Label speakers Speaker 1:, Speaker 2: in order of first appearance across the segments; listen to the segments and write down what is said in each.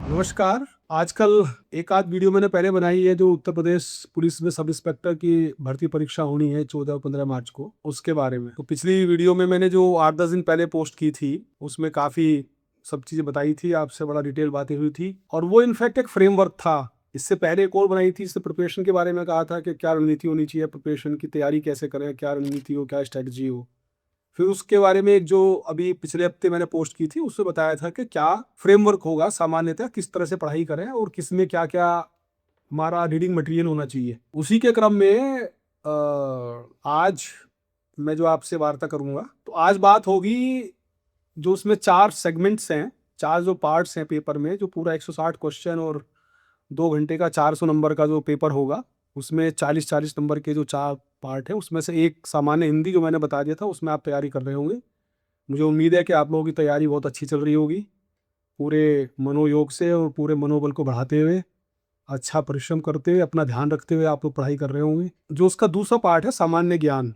Speaker 1: नमस्कार। आजकल एक आध वीडियो मैंने पहले बनाई है जो उत्तर प्रदेश पुलिस में सब इंस्पेक्टर की भर्ती परीक्षा होनी है 14 और 15 मार्च को, उसके बारे में। तो पिछली वीडियो में मैंने जो 8-10 दिन पहले पोस्ट की थी, उसमें काफ़ी सब चीज़ें बताई थी, आपसे बड़ा डिटेल बातें हुई थी और वो इनफैक्ट एक फ्रेमवर्क था। इससे पहले एक और बनाई थी, इससे प्रिपरेशन के बारे में कहा था कि क्या रणनीति होनी चाहिए, प्रिपरेशन की तैयारी कैसे करें, क्या रणनीति हो, क्या स्ट्रैटेजी हो। फिर उसके बारे में एक जो अभी पिछले हफ्ते मैंने पोस्ट की थी, उसमें बताया था कि क्या फ्रेमवर्क होगा सामान्यतः, किस तरह से पढ़ाई करें और किसमें क्या-क्या हमारा रीडिंग मटेरियल होना चाहिए। उसी के क्रम में आज मैं जो आपसे वार्ता करूँगा, तो आज बात होगी जो उसमें 4 सेगमेंट्स हैं, 4 जो पार्ट्स हैं पेपर में, जो पूरा 160 क्वेश्चन और 2 घंटे का 400 नंबर का जो पेपर होगा, उसमें 40-40 नंबर के जो 4 पार्ट हैं, उसमें से एक सामान्य हिंदी जो मैंने बता दिया था, उसमें आप तैयारी कर रहे होंगे। मुझे उम्मीद है कि आप लोगों की तैयारी बहुत अच्छी चल रही होगी, पूरे मनोयोग से और पूरे मनोबल को बढ़ाते हुए, अच्छा परिश्रम करते हुए, अपना ध्यान रखते हुए आप लोग पढ़ाई कर रहे होंगे। जो उसका दूसरा पार्ट है सामान्य ज्ञान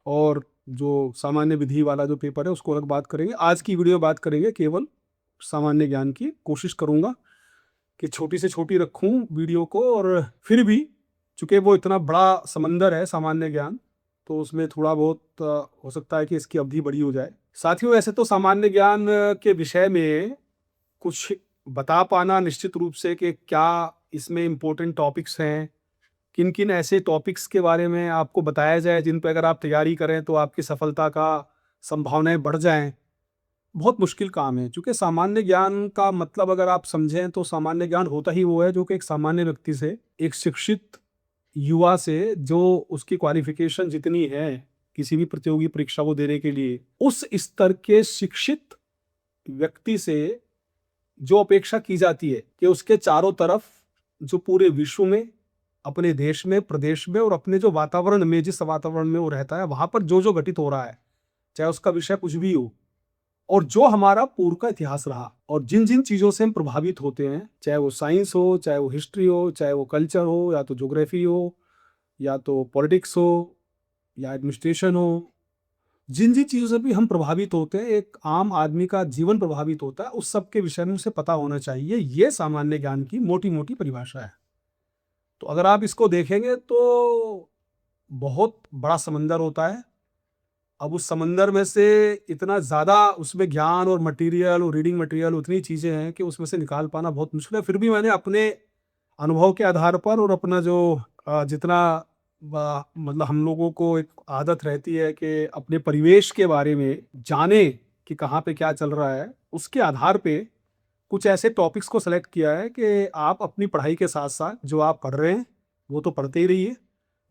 Speaker 1: और जो सामान्य विधि वाला जो पेपर है, उसको अलग बात करेंगे। आज की वीडियो में बात करेंगे केवल सामान्य ज्ञान की। कोशिश करूँगा कि छोटी से छोटी रखूँ वीडियो को और फिर भी चूँकि वो इतना बड़ा समंदर है सामान्य ज्ञान, तो उसमें थोड़ा बहुत हो सकता है कि इसकी अवधि बड़ी हो जाए। साथियों, वैसे तो सामान्य ज्ञान के विषय में कुछ बता पाना निश्चित रूप से कि क्या इसमें इम्पोर्टेंट टॉपिक्स हैं, किन-किन ऐसे टॉपिक्स के बारे में आपको बताया जाए जिन पे अगर आप तैयारी करें तो आपकी सफलता का संभावनाएँ बढ़ जाएँ, बहुत मुश्किल काम है। चूँकि सामान्य ज्ञान का मतलब अगर आप समझें तो सामान्य ज्ञान होता ही वो है जो कि एक सामान्य व्यक्ति से, एक शिक्षित युवा से, जो उसकी क्वालिफ़िकेशन जितनी है, किसी भी प्रतियोगी परीक्षा को देने के लिए, उस स्तर के शिक्षित व्यक्ति से जो अपेक्षा की जाती है कि उसके चारों तरफ जो पूरे विश्व में, अपने देश में, प्रदेश में और अपने जो वातावरण में, जिस वातावरण में वो रहता है, वहाँ पर जो-जो घटित हो रहा है, चाहे उसका विषय कुछ भी हो और जो हमारा पूर्व का इतिहास रहा और जिन-जिन चीज़ों से हम प्रभावित होते हैं, चाहे वो साइंस हो, चाहे वो हिस्ट्री हो, चाहे वो कल्चर हो, या तो ज्योग्राफी हो, या तो पॉलिटिक्स हो, या एडमिनिस्ट्रेशन हो, जिन-जिन चीज़ों से भी हम प्रभावित होते हैं, एक आम आदमी का जीवन प्रभावित होता है, उस सब के विषय में उसे पता होना चाहिए। ये सामान्य ज्ञान की मोटी-मोटी परिभाषा है। तो अगर आप इसको देखेंगे तो बहुत बड़ा समंदर होता है। अब उस समंदर में से इतना ज़्यादा उसमें ज्ञान और मटेरियल और रीडिंग मटेरियल, उतनी चीज़ें हैं कि उसमें से निकाल पाना बहुत मुश्किल है। फिर भी मैंने अपने अनुभव के आधार पर और अपना जो जितना मतलब हम लोगों को एक आदत रहती है कि अपने परिवेश के बारे में जाने कि कहाँ पे क्या चल रहा है, उसके आधार पे कुछ ऐसे टॉपिक्स को सेलेक्ट किया है कि आप अपनी पढ़ाई के साथ-साथ जो आप पढ़ रहे हैं, वो तो पढ़ते ही रहिए।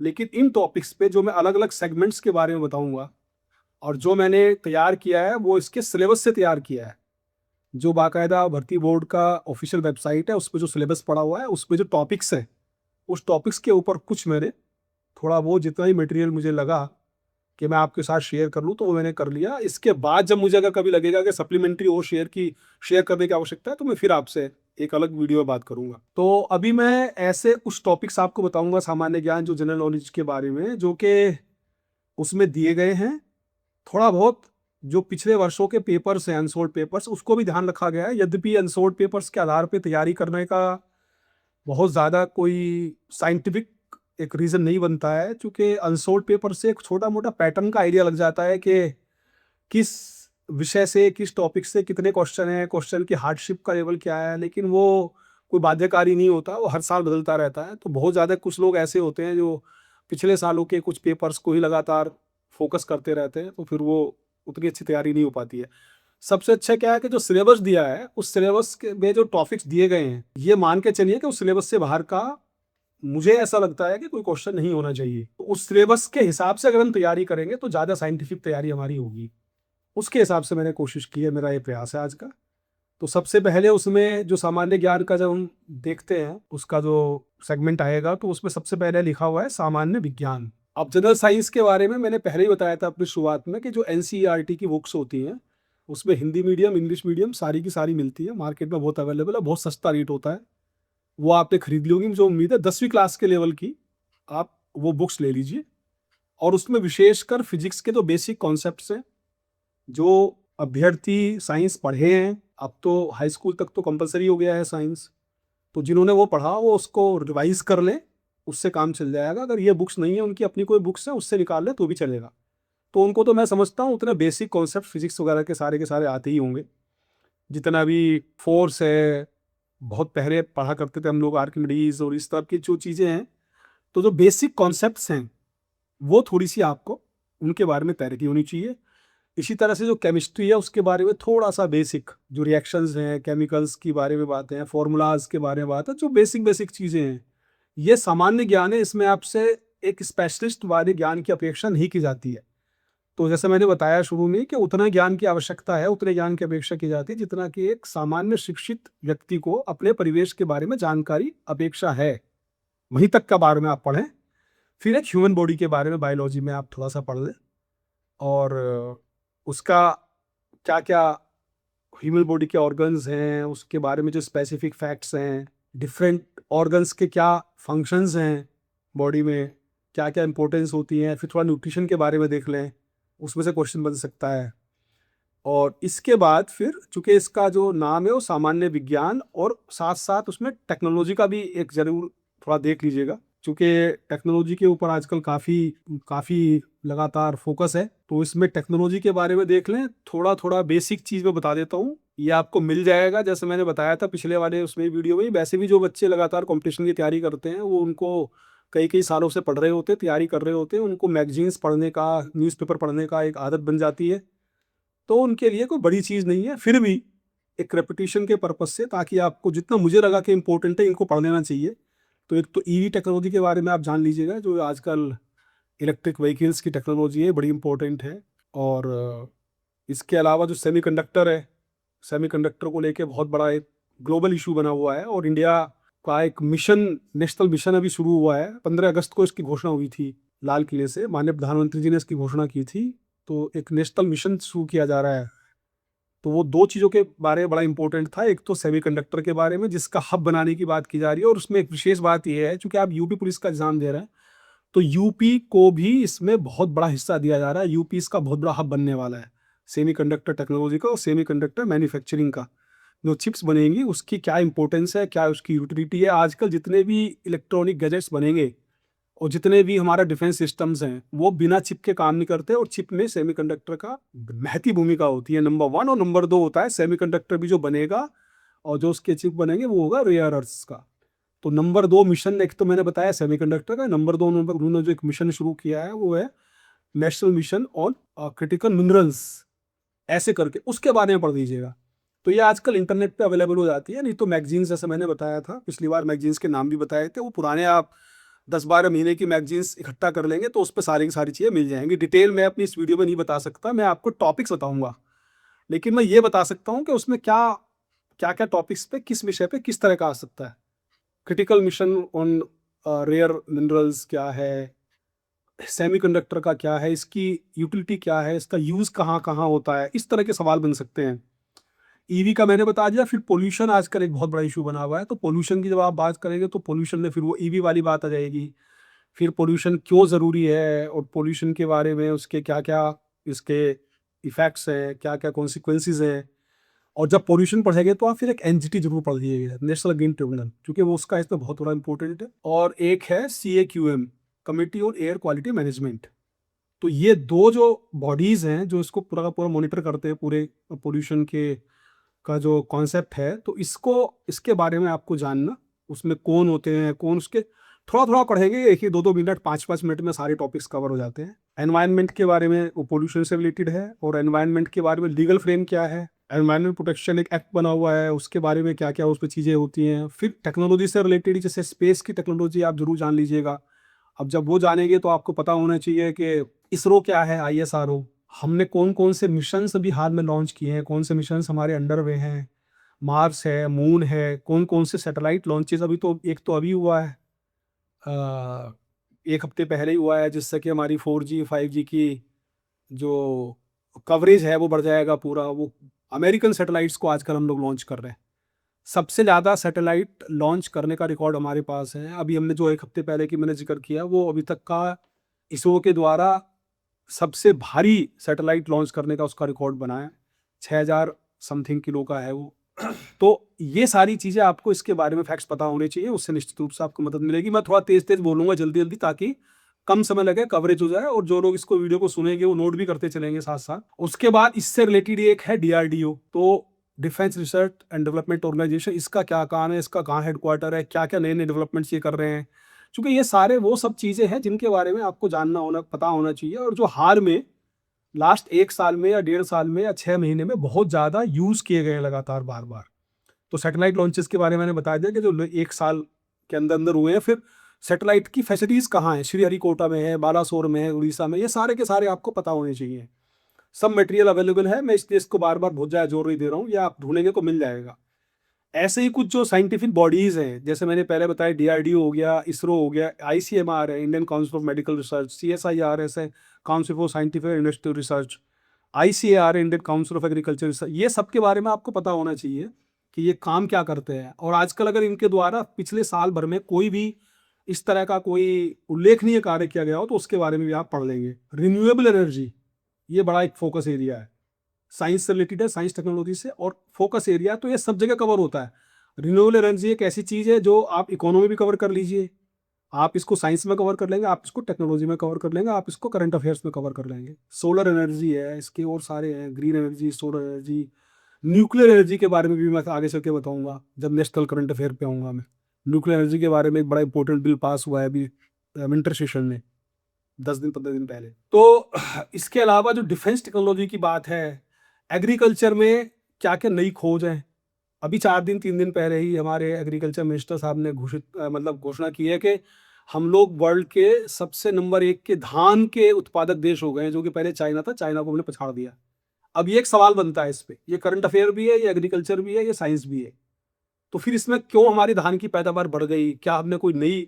Speaker 1: लेकिन इन टॉपिक्स पे जो मैं अलग-अलग सेगमेंट्स के बारे में बताऊँगा और जो मैंने तैयार किया है, वो इसके सिलेबस से तैयार किया है। जो बाकायदा भर्ती बोर्ड का ऑफ़िशियल वेबसाइट है, उसपे जो सिलेबस पड़ा हुआ है, उसपे जो टॉपिक्स हैं, उस टॉपिक्स के ऊपर कुछ मैंने थोड़ा बहुत जितना ही मटेरियल मुझे लगा कि मैं आपके साथ शेयर कर लूँ, तो वो मैंने कर लिया। इसके बाद जब मुझे अगर कभी लगेगा कि सप्लीमेंट्री और शेयर करने की आवश्यकता है, तो मैं फिर आपसे एक अलग वीडियो में बात करूँगा। तो अभी मैं ऐसे कुछ टॉपिक्स आपको बताऊँगा सामान्य ज्ञान, जो जनरल नॉलेज के बारे में, जो कि उसमें दिए गए हैं। थोड़ा बहुत जो पिछले वर्षों के पेपर्स हैं, अनसोल्ड पेपर्स, उसको भी ध्यान रखा गया है। यद्यपि अनसोल्ड पेपर्स के आधार पे तैयारी करने का बहुत ज़्यादा कोई साइंटिफिक एक रीज़न नहीं बनता है, चूँकि अनसोल्ड पेपर से एक छोटा-मोटा पैटर्न का आइडिया लग जाता है कि किस विषय से, किस टॉपिक से कितने क्वेश्चन हैं, क्वेश्चन की हार्डशिप का लेवल क्या है, लेकिन वो कोई बाध्यकारी नहीं होता, वो हर साल बदलता रहता है। तो बहुत ज़्यादा कुछ लोग ऐसे होते हैं जो पिछले सालों के कुछ पेपर्स को ही लगातार फ़ोकस करते रहते हैं, तो फिर वो उतनी अच्छी तैयारी नहीं हो पाती है। सबसे अच्छा क्या है कि जो सिलेबस दिया है, उस सिलेबस के में जो टॉपिक्स दिए गए हैं, ये मान के चलिए कि उस सिलेबस से बाहर का मुझे ऐसा लगता है कि कोई क्वेश्चन नहीं होना चाहिए। तो उस सिलेबस के हिसाब से अगर हम तैयारी करेंगे, तो ज़्यादा साइंटिफिक तैयारी हमारी होगी। उसके हिसाब से मैंने कोशिश की है, मेरा ये प्रयास है आज का। तो सबसे पहले उसमें जो सामान्य ज्ञान का जब हम देखते हैं, उसका जो सेगमेंट आएगा, तो उसमें सबसे पहले लिखा हुआ है सामान्य विज्ञान। अब जनरल साइंस के बारे में मैंने पहले ही बताया था अपनी शुरुआत में कि जो एनसीईआरटी की बुक्स होती हैं, उसमें हिंदी मीडियम, इंग्लिश मीडियम सारी की सारी मिलती है। मार्केट में बहुत अवेलेबल है, बहुत सस्ता रेट होता है। वो आपने खरीद ली होगी, मुझे उम्मीद है। 10वीं क्लास के लेवल की आप वो बुक्स ले लीजिए और उसमें विशेषकर फिजिक्स के जो बेसिक कॉन्सेप्ट्स हैं, जो अभ्यर्थी साइंस पढ़े हैं, अब तो हाई स्कूल तक तो कंपलसरी हो गया है साइंस, तो जिन्होंने वो पढ़ा वो उसको रिवाइज कर लें, उससे काम चल जाएगा। अगर ये बुक्स नहीं है उनकी अपनी कोई बुक्स है उससे निकाल ले तो भी चलेगा। तो उनको तो मैं समझता हूँ उतने बेसिक कॉन्सेप्ट फिजिक्स वगैरह के सारे आते ही होंगे। जितना भी फोर्स है, बहुत पहले पढ़ा करते थे हम लोग आर्किमिडीज और इस तरह की जो चीज़ें हैं, तो जो बेसिक कॉन्सेप्ट्स हैं वो थोड़ी सी आपको उनके बारे में तैयारी होनी चाहिए। इसी तरह से जो केमिस्ट्री है उसके बारे में थोड़ा सा बेसिक, जो रिएक्शंस हैं, केमिकल्स के बारे में बातें हैं, फॉर्मूलाज के बारे में बात है, जो बेसिक बेसिक चीज़ें हैं, ये सामान्य ज्ञान है। इसमें आपसे एक स्पेशलिस्ट वाले ज्ञान की अपेक्षा नहीं की जाती है। तो जैसे मैंने बताया शुरू में कि उतना ज्ञान की आवश्यकता है, उतने ज्ञान की अपेक्षा की जाती है जितना कि एक सामान्य शिक्षित व्यक्ति को अपने परिवेश के बारे में जानकारी अपेक्षा है। वहीं तक का बारे में आप पढ़ें। फिर एक ह्यूमन बॉडी के बारे में बायोलॉजी में आप थोड़ा सा पढ़ लें, और उसका क्या क्या ह्यूमन बॉडी के ऑर्गन्स हैं, उसके बारे में जो स्पेसिफिक फैक्ट्स हैं, डिफरेंट ऑर्गन्स के क्या फंक्शंस हैं बॉडी में, क्या क्या इंपॉर्टेंस होती हैं। फिर थोड़ा न्यूट्रिशन के बारे में देख लें, उसमें से क्वेश्चन बन सकता है। और इसके बाद फिर चूंकि इसका जो नाम है वो सामान्य विज्ञान, और साथ साथ उसमें टेक्नोलॉजी का भी एक ज़रूर थोड़ा देख लीजिएगा, क्योंकि टेक्नोलॉजी के ऊपर आजकल काफ़ी काफ़ी लगातार फोकस है। तो इसमें टेक्नोलॉजी के बारे में देख लें। थोड़ा थोड़ा बेसिक चीज़ मैं बता देता हूँ, ये आपको मिल जाएगा जैसे मैंने बताया था पिछले वाले उसमें वीडियो में। वैसे भी जो बच्चे लगातार कंपटीशन की तैयारी करते हैं वो उनको कई कई सालों से पढ़ रहे होते हैं, तैयारी कर रहे होते हैं, उनको मैगजीन्स पढ़ने का, न्यूज़पेपर पढ़ने का एक आदत बन जाती है। तो उनके लिए कोई बड़ी चीज़ नहीं है, फिर भी एक रेपिटेशन के पर्पज़ से, ताकि आपको जितना मुझे लगा कि इम्पोर्टेंट है इनको पढ़ लेना चाहिए। तो एक तो ईवी टेक्नोलॉजी के बारे में आप जान लीजिएगा, जो आजकल इलेक्ट्रिक व्हीकल्स की टेक्नोलॉजी है, बड़ी इंपॉर्टेंट है। और इसके अलावा जो सेमीकंडक्टर है, सेमीकंडक्टर को लेके बहुत बड़ा एक ग्लोबल इशू बना हुआ है, और इंडिया का एक मिशन, नेशनल मिशन अभी शुरू हुआ है। 15 अगस्त को इसकी घोषणा हुई थी लाल किले से, माननीय प्रधानमंत्री जी ने इसकी घोषणा की थी। तो एक नेशनल मिशन शुरू किया जा रहा है। तो वो दो चीज़ों के बारे में बड़ा इंपॉर्टेंट था। एक तो सेमीकंडक्टर के बारे में जिसका हब बनाने की बात की जा रही है, और उसमें एक विशेष बात यह है, चूंकि आप यूपी पुलिस का एग्जाम दे रहे हैं, तो यूपी को भी इसमें बहुत बड़ा हिस्सा दिया जा रहा है। यूपी इसका बहुत बड़ा हब बनने वाला है सेमीकंडक्टर टेक्नोलॉजी का और सेमीकंडक्टर मैन्युफैक्चरिंग का। जो चिप्स बनेंगी उसकी क्या इंपॉर्टेंस है, क्या उसकी यूटिलिटी है। आजकल जितने भी इलेक्ट्रॉनिक गैजेट्स बनेंगे और जितने भी हमारा डिफेंस सिस्टम्स हैं, वो बिना चिप के काम नहीं करते, और चिप में सेमीकंडक्टर का महती भूमिका होती है, नंबर 1। और नंबर 2 होता है सेमीकंडक्टर भी जो बनेगा और जो उसके चिप बनेंगे वो होगा रेयर अर्थ्स का। तो नंबर 2 मिशन, एक तो मैंने बताया सेमीकंडक्टर का, नंबर 2 नंबर उन्होंने जो एक मिशन शुरू किया है वो है national mission on critical minerals, ऐसे करके उसके बारे में पढ़ दीजिएगा। तो ये आजकल इंटरनेट पे अवेलेबल हो जाती है, नहीं तो मैगजीन्स, जैसे मैंने बताया था पिछली बार, मैगजीन्स के नाम भी बताए थे, वो पुराने आप 10-12 महीने की मैगजीन्स इकट्ठा कर लेंगे तो उस पर सारी की सारी चीज़ें मिल जाएंगी। डिटेल मैं अपनी इस वीडियो में नहीं बता सकता, मैं आपको टॉपिक्स बताऊंगा, लेकिन मैं ये बता सकता हूँ कि उसमें क्या क्या क्या टॉपिक्स पे, किस विषय पे किस तरह का आ सकता है। Critical mission on rare minerals क्या है, सेमीकंडक्टर का क्या है, इसकी यूटिलिटी क्या है, इसका यूज़ कहाँ कहाँ होता है, इस तरह के सवाल बन सकते हैं। ईवी का मैंने बता दिया। फिर पोल्यूशन आजकल एक बहुत बड़ा इशू बना हुआ है, तो पोल्यूशन की जब आप बात करेंगे तो पोल्यूशन में फिर वो ईवी वाली बात आ जाएगी। फिर पोल्यूशन क्यों ज़रूरी है, और पोल्यूशन के बारे में उसके क्या क्या इसके इफ़ेक्ट्स हैं, क्या क्या कॉन्सिक्वेंसेज हैं। और जब पोल्यूशन पढ़ेंगे तो आप फिर एक एनजीटी जरूर पढ़ लीजिएगा, नेशनल ग्रीन ट्रिब्यूनल, क्योंकि वो उसका इसमें बहुत बड़ा इंपॉर्टेंट है। और एक है CAQM, committee on air quality management. तो ये दो जो बॉडीज़ हैं जो इसको पूरा का पूरा मॉनिटर करते हैं, पूरे पोल्यूशन के का जो कॉन्सेप्ट है, तो इसको, इसके बारे में आपको जानना, उसमें कौन होते हैं, कौन उसके, थोड़ा थोड़ा पढ़ेंगे, एक ही 2-2 मिनट 5-5 मिनट में सारे टॉपिक्स कवर हो जाते हैं। एनवायरनमेंट के बारे में, वो पोल्यूशन से रिलेटेड है, और एनवायरनमेंट के बारे में लीगल फ्रेम क्या है, एनवायरनमेंट प्रोटेक्शन एक एक्ट बना हुआ है, उसके बारे में क्या क्या उस पर चीज़ें होती हैं। फिर टेक्नोलॉजी से रिलेटेड, जैसे स्पेस की टेक्नोलॉजी आप जरूर जान लीजिएगा। अब जब वो जानेंगे तो आपको पता होना चाहिए कि इसरो क्या है, ISRO, हमने कौन कौन से मिशंस अभी हाल में लॉन्च किए हैं, कौन से मिशंस हमारे अंडर वे हैं, मार्स है, मून है, कौन कौन से सैटेलाइट लॉन्चेस, अभी तो एक तो अभी हुआ है, अ, 1 हफ्ते पहले ही हुआ है, जिससे कि हमारी 4G 5G की जो कवरेज है वो बढ़ जाएगा पूरा। वो अमेरिकन सैटेलाइट्स को आजकल हम लोग लॉन्च कर रहे हैं। सबसे ज़्यादा सैटेलाइट लॉन्च करने का रिकॉर्ड हमारे पास है। अभी हमने जो 1 हफ्ते पहले की मैंने जिक्र किया, वो अभी तक का इसरो के द्वारा सबसे भारी सैटेलाइट लॉन्च करने का उसका रिकॉर्ड बना है। 6000 समथिंग किलो का है वो। तो ये सारी चीज़ें आपको इसके बारे में फैक्ट्स पता होने चाहिए, उससे निश्चित रूप से आपको मदद मिलेगी। मैं थोड़ा तेज़-तेज़ बोलूँगा जल्दी-जल्दी, ताकि कम समय लगे, कवरेज हो जाए, और जो लोग इसको वीडियो को सुनेंगे वो नोट भी करते चलेंगे साथ-साथ। उसके बाद इससे रिलेटेड एक है DRDO, तो defence research and development organisation. इसका क्या काम है, इसका कहाँ हेडक्वार्टर है, क्या-क्या नए-नए डेवलपमेंट्स ये कर रहे हैं। चूँकि ये सारे वो सब चीज़ें हैं जिनके बारे में आपको जानना होना, पता होना चाहिए, और जो हाल में लास्ट 1 साल में या 1.5 साल में या 6 महीने में बहुत ज़्यादा यूज़ किए गए हैं लगातार बार-बार। तो सैटेलाइट लॉन्चेस के बारे में मैंने बता दिया कि जो 1 साल के अंदर-अंदर हुए हैं। फिर सैटेलाइट की फैसिलिटीज़ कहाँ हैं, श्रीहरिकोटा में है, बालासोर में है, उड़ीसा में, ये सारे के सारे आपको पता होने चाहिए। सब मटेरियल अवेलेबल है, मैं इसलिए इसको बार-बार बहुत ज़्यादा ज़ोर नहीं दे रहा हूँ, ये आप ढूँढेंगे तो मिल जाएगा। ऐसे ही कुछ जो साइंटिफिक बॉडीज़ हैं, जैसे मैंने पहले बताया, DRDO हो गया, इसरो हो गया, ICMR है, Indian council of medical research, CSIRS है, council for scientific and industrial research, ICAR है, Indian council of agriculture research. ये सब के बारे में आपको पता होना चाहिए कि ये काम क्या करते हैं, और आजकल अगर इनके द्वारा पिछले साल भर में कोई भी इस तरह का कोई उल्लेखनीय कार्य किया गया हो तो उसके बारे में भी आप पढ़ लेंगे। रिन्यूएबल एनर्जी, ये बड़ा एक फोकस एरिया है, साइंस से रिलेटेड है, साइंस टेक्नोलॉजी से, और फोकस एरिया, तो ये सब जगह कवर होता है। रिन्यूएबल एनर्जी एक ऐसी चीज़ है जो आप इकोनॉमी भी कवर कर लीजिए, आप इसको साइंस में कवर कर लेंगे, आप इसको टेक्नोलॉजी में कवर कर लेंगे, आप इसको करंट अफेयर्स में कवर कर लेंगे। सोलर एनर्जी है, इसके और सारे हैं, green energy, solar energy, nuclear energy के बारे में भी मैं आगे चल के बताऊंगा जब नेशनल करंट अफेयर पे आऊँगा मैं। न्यूक्लियर एनर्जी के बारे में एक बड़ा इंपॉर्टेंट बिल पास हुआ है अभी विंटर सेशन में, 10 दिन 15 दिन पहले। तो इसके अलावा जो डिफेंस टेक्नोलॉजी की बात है, एग्रीकल्चर में क्या-क्या नई खोज है। अभी 4 दिन 3 दिन पहले ही हमारे एग्रीकल्चर मिनिस्टर साहब ने मतलब घोषणा की है कि हम लोग वर्ल्ड के सबसे नंबर 1 के धान के उत्पादक देश हो गए हैं, जो कि पहले चाइना था, चाइना को हमने पछाड़ दिया। अब ये एक सवाल बनता है इस पे, ये करंट अफेयर भी है, ये एग्रीकल्चर भी है, ये साइंस भी है। तो फिर इसमें क्यों हमारी धान की पैदावार बढ़ गई? क्या हमने कोई नई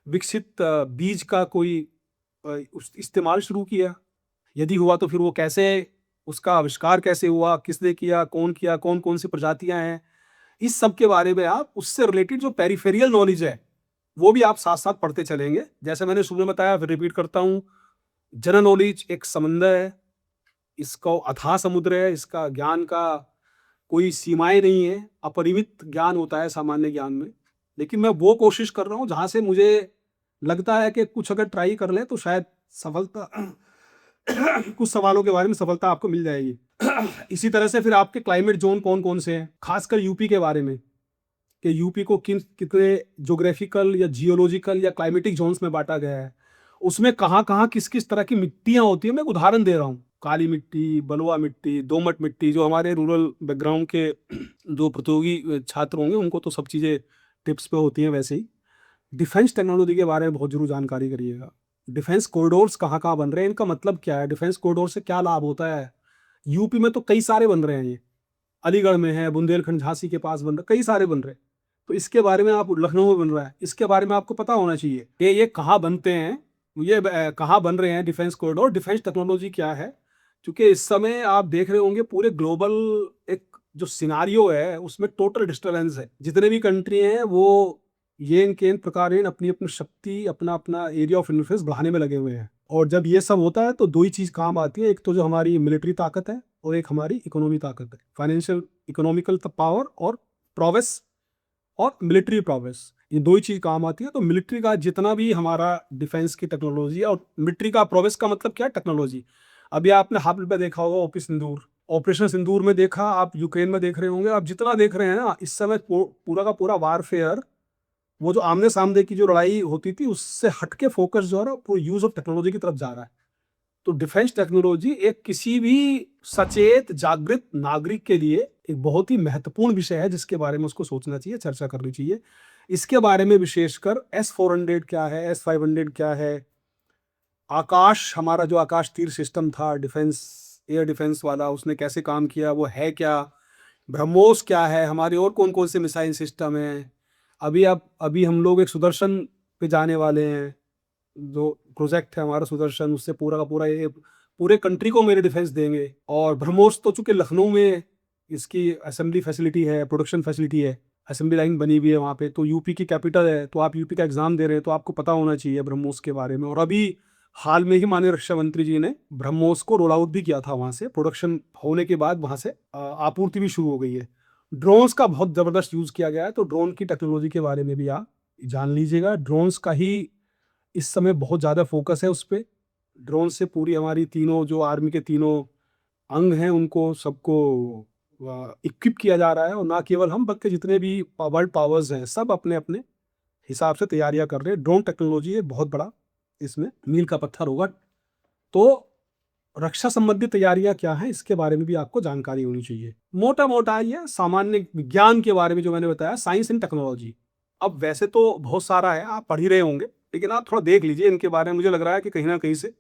Speaker 1: विकसित बीज का कोई इस्तेमाल शुरू किया? यदि हुआ तो फिर वो कैसे, उसका आविष्कार कैसे हुआ, किसने किया, कौन-कौन सी प्रजातियां हैं? इस सब के बारे में आप, उससे रिलेटेड जो पेरिफेरियल नॉलेज है, वो भी आप साथ-साथ पढ़ते चलेंगे। जैसे मैंने शुरू में बताया, फिर रिपीट करता हूँ, जनरल नॉलेज एक समंदर है, इसको अथाह समुद्र है, इसका ज्ञान का कोई सीमाएँ नहीं है, अपरिमित ज्ञान होता है सामान्य ज्ञान में। लेकिन मैं वो कोशिश कर रहा हूँ जहाँ से मुझे लगता है कि कुछ अगर ट्राई कर लें तो शायद सफलता कुछ सवालों के बारे में सफलता आपको मिल जाएगी। इसी तरह से फिर आपके क्लाइमेट ज़ोन कौन-कौन से हैं, खासकर यूपी के बारे में, कि यूपी को कितने ज्योग्राफिकल या जियोलॉजिकल या क्लाइमेटिक ज़ोन्स में बाँटा गया है। उसमें कहाँ-कहाँ, किस-किस तरह की मिट्टियाँ होती हैं, मैं एक उदाहरण दे रहा हूँ। काली मिट्टी, बलुआ मिट्टी, दोमट मिट्टी, जो हमारे रूरल बैकग्राउंड के जो प्रतियोगी छात्र होंगे उनको तो सब चीज़ें टिप्स पे होती हैं वैसे ही। डिफेंस टेक्नोलॉजी के बारे में बहुत ज़रूर जानकारी करिएगा। डिफेंस कॉरिडोर्स कहाँ-कहाँ बन रहे हैं, इनका मतलब क्या है? डिफेंस कॉरिडोर से क्या लाभ होता है? यूपी में तो कई सारे बन रहे हैं ये। अलीगढ़ में है, बुंदेलखंड झांसी के पास बन रहे, कई सारे बन रहे हैं। तो इसके बारे में आप, लखनऊ में बन रहा है, इसके बारे में आपको पता होना चाहिए कि ये कहाँ बनते हैं, ये कहाँ बन रहे हैं डिफेंस कॉरिडोर, डिफेंस टेक्नोलॉजी क्या है। क्योंकि इस समय आप देख रहे होंगे पूरे ग्लोबल एक जो सिनारियो है उसमें टोटल डिस्टर्बेंस है। जितने भी कंट्री हैं वो येन केन प्रकारेण अपनी अपनी शक्ति, अपना अपना एरिया ऑफ इन्फ्लुएंस बढ़ाने में लगे हुए हैं। और जब ये सब होता है तो दो ही चीज़ काम आती है, एक तो जो हमारी मिलिट्री ताकत है और एक हमारी इकोनॉमी ताकत है, फाइनेंशियल इकोनॉमिकल पावर और प्रोवेस और मिलिट्री प्रोवेस, ये दो ही चीज़ काम आती है। तो मिलिट्री का जितना भी हमारा डिफेंस की टेक्नोलॉजी है, और मिलिट्री का प्रोवेस का मतलब क्या है, टेक्नोलॉजी। अभी आपने हाल में देखा होगा ऑपरेशन सिंदूर में देखा, आप यूक्रेन में देख रहे होंगे, आप जितना देख रहे हैं ना इस समय पूरा का पूरा वारफेयर, वो जो आमने सामने की जो लड़ाई होती थी उससे हटके फोकस जो है ना पूरा यूज ऑफ टेक्नोलॉजी की तरफ जा रहा है। तो डिफेंस टेक्नोलॉजी एक किसी भी सचेत जागृत नागरिक के लिए एक बहुत ही महत्वपूर्ण विषय है, जिसके बारे में उसको सोचना चाहिए, चर्चा करनी चाहिए। इसके बारे में विशेषकर S-400 क्या है, S-500 क्या है, आकाश, हमारा जो आकाश तीर सिस्टम था डिफेंस, एयर डिफेंस वाला, उसने कैसे काम किया, वो है क्या, ब्रह्मोस क्या है, हमारे और कौन कौन से मिसाइल सिस्टम हैं। अभी हम लोग एक सुदर्शन पे जाने वाले हैं, जो प्रोजेक्ट है हमारा सुदर्शन, उससे पूरा का पूरा ये पूरे कंट्री को मेरे डिफेंस देंगे। और ब्रह्मोस तो चूंकि लखनऊ में इसकी असेंबली फैसिलिटी है, प्रोडक्शन फैसिलिटी है, असेंबली लाइन बनी हुई है वहाँ पे, तो यूपी की कैपिटल है, तो आप यूपी का एग्जाम दे रहे हैं तो आपको पता होना चाहिए ब्रह्मोस के बारे में। और अभी हाल में ही माननीय रक्षा मंत्री जी ने ब्रह्मोस को रोल आउट भी किया था, वहाँ से प्रोडक्शन होने के बाद वहाँ से आपूर्ति भी शुरू हो गई है। ड्रोन्स का बहुत ज़बरदस्त यूज़ किया गया है, तो ड्रोन की टेक्नोलॉजी के बारे में भी आप जान लीजिएगा। ड्रोन्स का ही इस समय बहुत ज़्यादा फोकस है उस पे। ड्रोन से पूरी हमारी तीनों जो आर्मी के तीनों अंग हैं उनको सबको इक्विप किया जा रहा है, और ना केवल हम बल्कि जितने भी वर्ल्ड पावर्स हैं सब अपने अपने हिसाब से तैयारियां कर रहे हैं। ड्रोन टेक्नोलॉजी है बहुत बड़ा, इसमें मील का पत्थर होगा। तो रक्षा संबंधी तैयारियां क्या हैं इसके बारे में भी आपको जानकारी होनी चाहिए। मोटा मोटा ये सामान्य विज्ञान के बारे में जो मैंने बताया, साइंस एंड टेक्नोलॉजी। अब वैसे तो बहुत सारा है, आप पढ़ ही रहे होंगे, लेकिन आप थोड़ा देख लीजिए इनके बारे में। मुझे लग रहा है कि कहीं ना कहीं से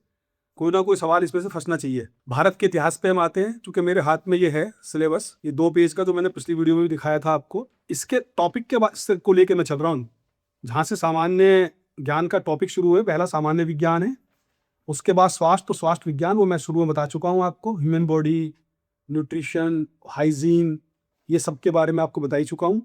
Speaker 1: कोई ना कोई सवाल इसमें से फंसना चाहिए। भारत के इतिहास पे हम आते हैं, चूंकि मेरे हाथ में ये है सिलेबस, ये 2 पेज का, जो मैंने पिछली वीडियो में भी दिखाया था आपको। इसके टॉपिक के को लेके मैं चल रहा हूँ। जहाँ से सामान्य ज्ञान का टॉपिक शुरू हुए, पहला सामान्य विज्ञान है, उसके बाद स्वास्थ्य, तो स्वास्थ्य विज्ञान वो मैं शुरू में बता चुका हूँ आपको। ह्यूमन बॉडी, न्यूट्रिशन, हाइजीन, ये सब के बारे में आपको बता ही चुका हूँ।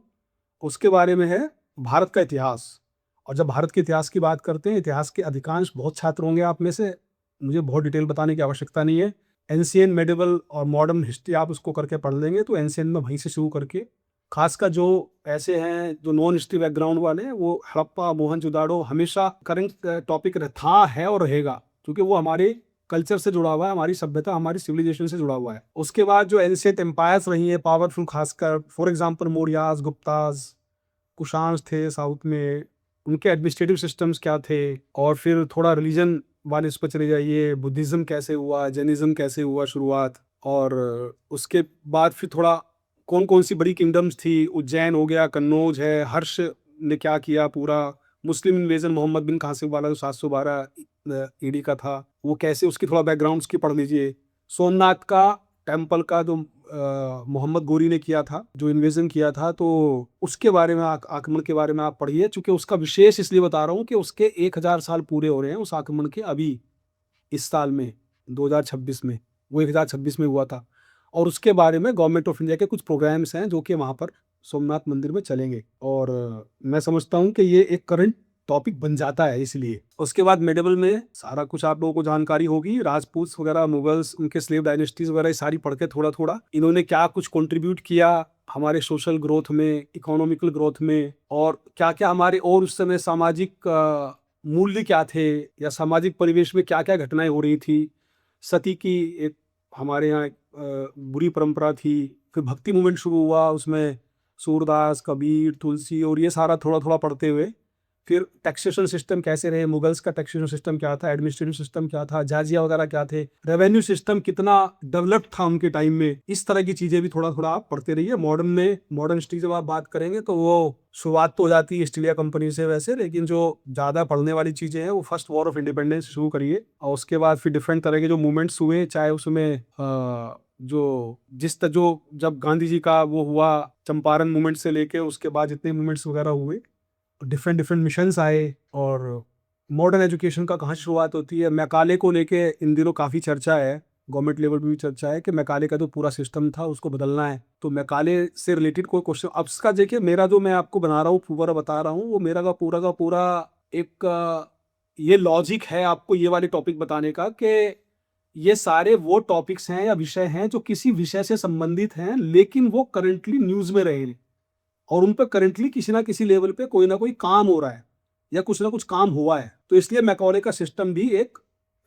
Speaker 1: उसके बारे में है भारत का इतिहास। और जब भारत के इतिहास की बात करते हैं, इतिहास के अधिकांश बहुत छात्र होंगे आप में से, मुझे बहुत डिटेल बताने की आवश्यकता नहीं है। एंशियन, मेडिवल और मॉडर्न हिस्ट्री आप उसको करके पढ़ लेंगे, तो एंशियन में वहीं से शुरू करके, खासकर जो ऐसे हैं जो नॉन हिस्ट्री बैकग्राउंड वाले हैं, वो हड़प्पा, मोहनजोदाड़ो हमेशा करंट टॉपिक था, है और रहेगा, क्योंकि वो हमारे कल्चर से जुड़ा हुआ है, हमारी सभ्यता, हमारी सिविलाइजेशन से जुड़ा हुआ है। उसके बाद जो एंशियंट एम्पायर्स रही हैं पावरफुल, खासकर फॉर एग्जांपल मौर्यास, गुप्तास, कुषाण्स थे साउथ में, उनके एडमिनिस्ट्रेटिव सिस्टम्स क्या थे। और फिर थोड़ा रिलीजन वाले इस पर चले जाइए, बुद्धिज्म कैसे हुआ, जैनिज्म कैसे हुआ शुरुआत। और उसके बाद फिर थोड़ा कौन कौन सी बड़ी किंगडम्स थी, उज्जैन हो गया, कन्नौज है, हर्ष ने क्या किया पूरा, मुस्लिम इन्वेजन मोहम्मद बिन कासिम वाला जो 712 ईडी का था, वो कैसे, उसकी थोड़ा बैकग्राउंड उसकी पढ़ लीजिए। सोमनाथ का टेम्पल का जो मोहम्मद गोरी ने किया था, जो इन्वेजन किया था, तो उसके बारे में, आक्रमण के बारे में आप पढ़िए। चूंकि उसका विशेष इसलिए बता रहा हूँ कि उसके 1000 साल पूरे हो रहे हैं उस आक्रमण के, अभी इस साल में 2026 में, वो 1026 में हुआ था। और उसके बारे में गवर्नमेंट ऑफ इंडिया के कुछ प्रोग्राम्स हैं जो कि वहाँ पर सोमनाथ मंदिर में चलेंगे, और मैं समझता हूँ कि ये एक करंट टॉपिक बन जाता है इसलिए। उसके बाद मेडिवल में सारा कुछ आप लोगों को जानकारी होगी, राजपूत वगैरह, मुगल्स, उनके स्लेव डायनेस्टीज वगैरह, ये सारी पढ़ के थोड़ा थोड़ा इन्होंने क्या कुछ कंट्रीब्यूट किया हमारे सोशल ग्रोथ में, इकोनॉमिकल ग्रोथ में, और क्या क्या हमारे और उस समय सामाजिक मूल्य क्या थे, या सामाजिक परिवेश में क्या क्या घटनाएं हो रही थी। सती की एक हमारे यहाँ बुरी परंपरा थी। फिर भक्ति मूवमेंट शुरू हुआ, उसमें सूरदास, कबीर, तुलसी, और ये सारा थोड़ा थोड़ा पढ़ते हुए, फिर टैक्सेशन सिस्टम कैसे रहे, मुगल्स का टैक्सेशन सिस्टम क्या था, एडमिनिस्ट्रेटिव सिस्टम क्या था, जाजिया वगैरह क्या थे, रेवेन्यू सिस्टम कितना डेवलप्ड था उनके टाइम में, इस तरह की चीजें भी थोड़ा थोड़ा आप पढ़ते रहिए। मॉडर्न में, मॉडर्न हिस्ट्री जब आप बात करेंगे तो वो शुरुआत तो हो जाती है ईस्ट इंडिया कंपनी से वैसे, लेकिन जो ज्यादा पढ़ने वाली चीजें हैं वो फर्स्ट वॉर ऑफ इंडिपेंडेंस शुरू करिए, और उसके बाद फिर डिफरेंट तरह के जो मूवमेंट्स हुए, चाहे उसमें जो जो जब गांधी जी का वो हुआ, चंपारण मूवमेंट से लेके उसके बाद जितने मूवमेंट्स वगैरह हुए, डिफरेंट डिफरेंट मिशंस आए। और मॉडर्न एजुकेशन का कहाँ शुरुआत होती है, मैकाले को लेके इन दिनों काफ़ी चर्चा है, गवर्नमेंट लेवल पे भी चर्चा है कि मैकाले का जो पूरा सिस्टम था उसको बदलना है। तो मैकाले से रिलेटेड कोई क्वेश्चन, अब इसका देखिए, मेरा जो मैं आपको बना रहा हूँ, पूरा बता रहा हूँ, वो मेरा का पूरा एक ये लॉजिक है आपको ये वाले टॉपिक बताने का, कि ये सारे वो टॉपिक्स हैं या विषय हैं जो किसी विषय से संबंधित हैं, लेकिन वो करंटली न्यूज़ में रहे, और उन पर करंटली किसी ना किसी लेवल पे कोई ना कोई काम हो रहा है, या कुछ ना कुछ काम हुआ है, तो इसलिए मैकॉले का सिस्टम भी एक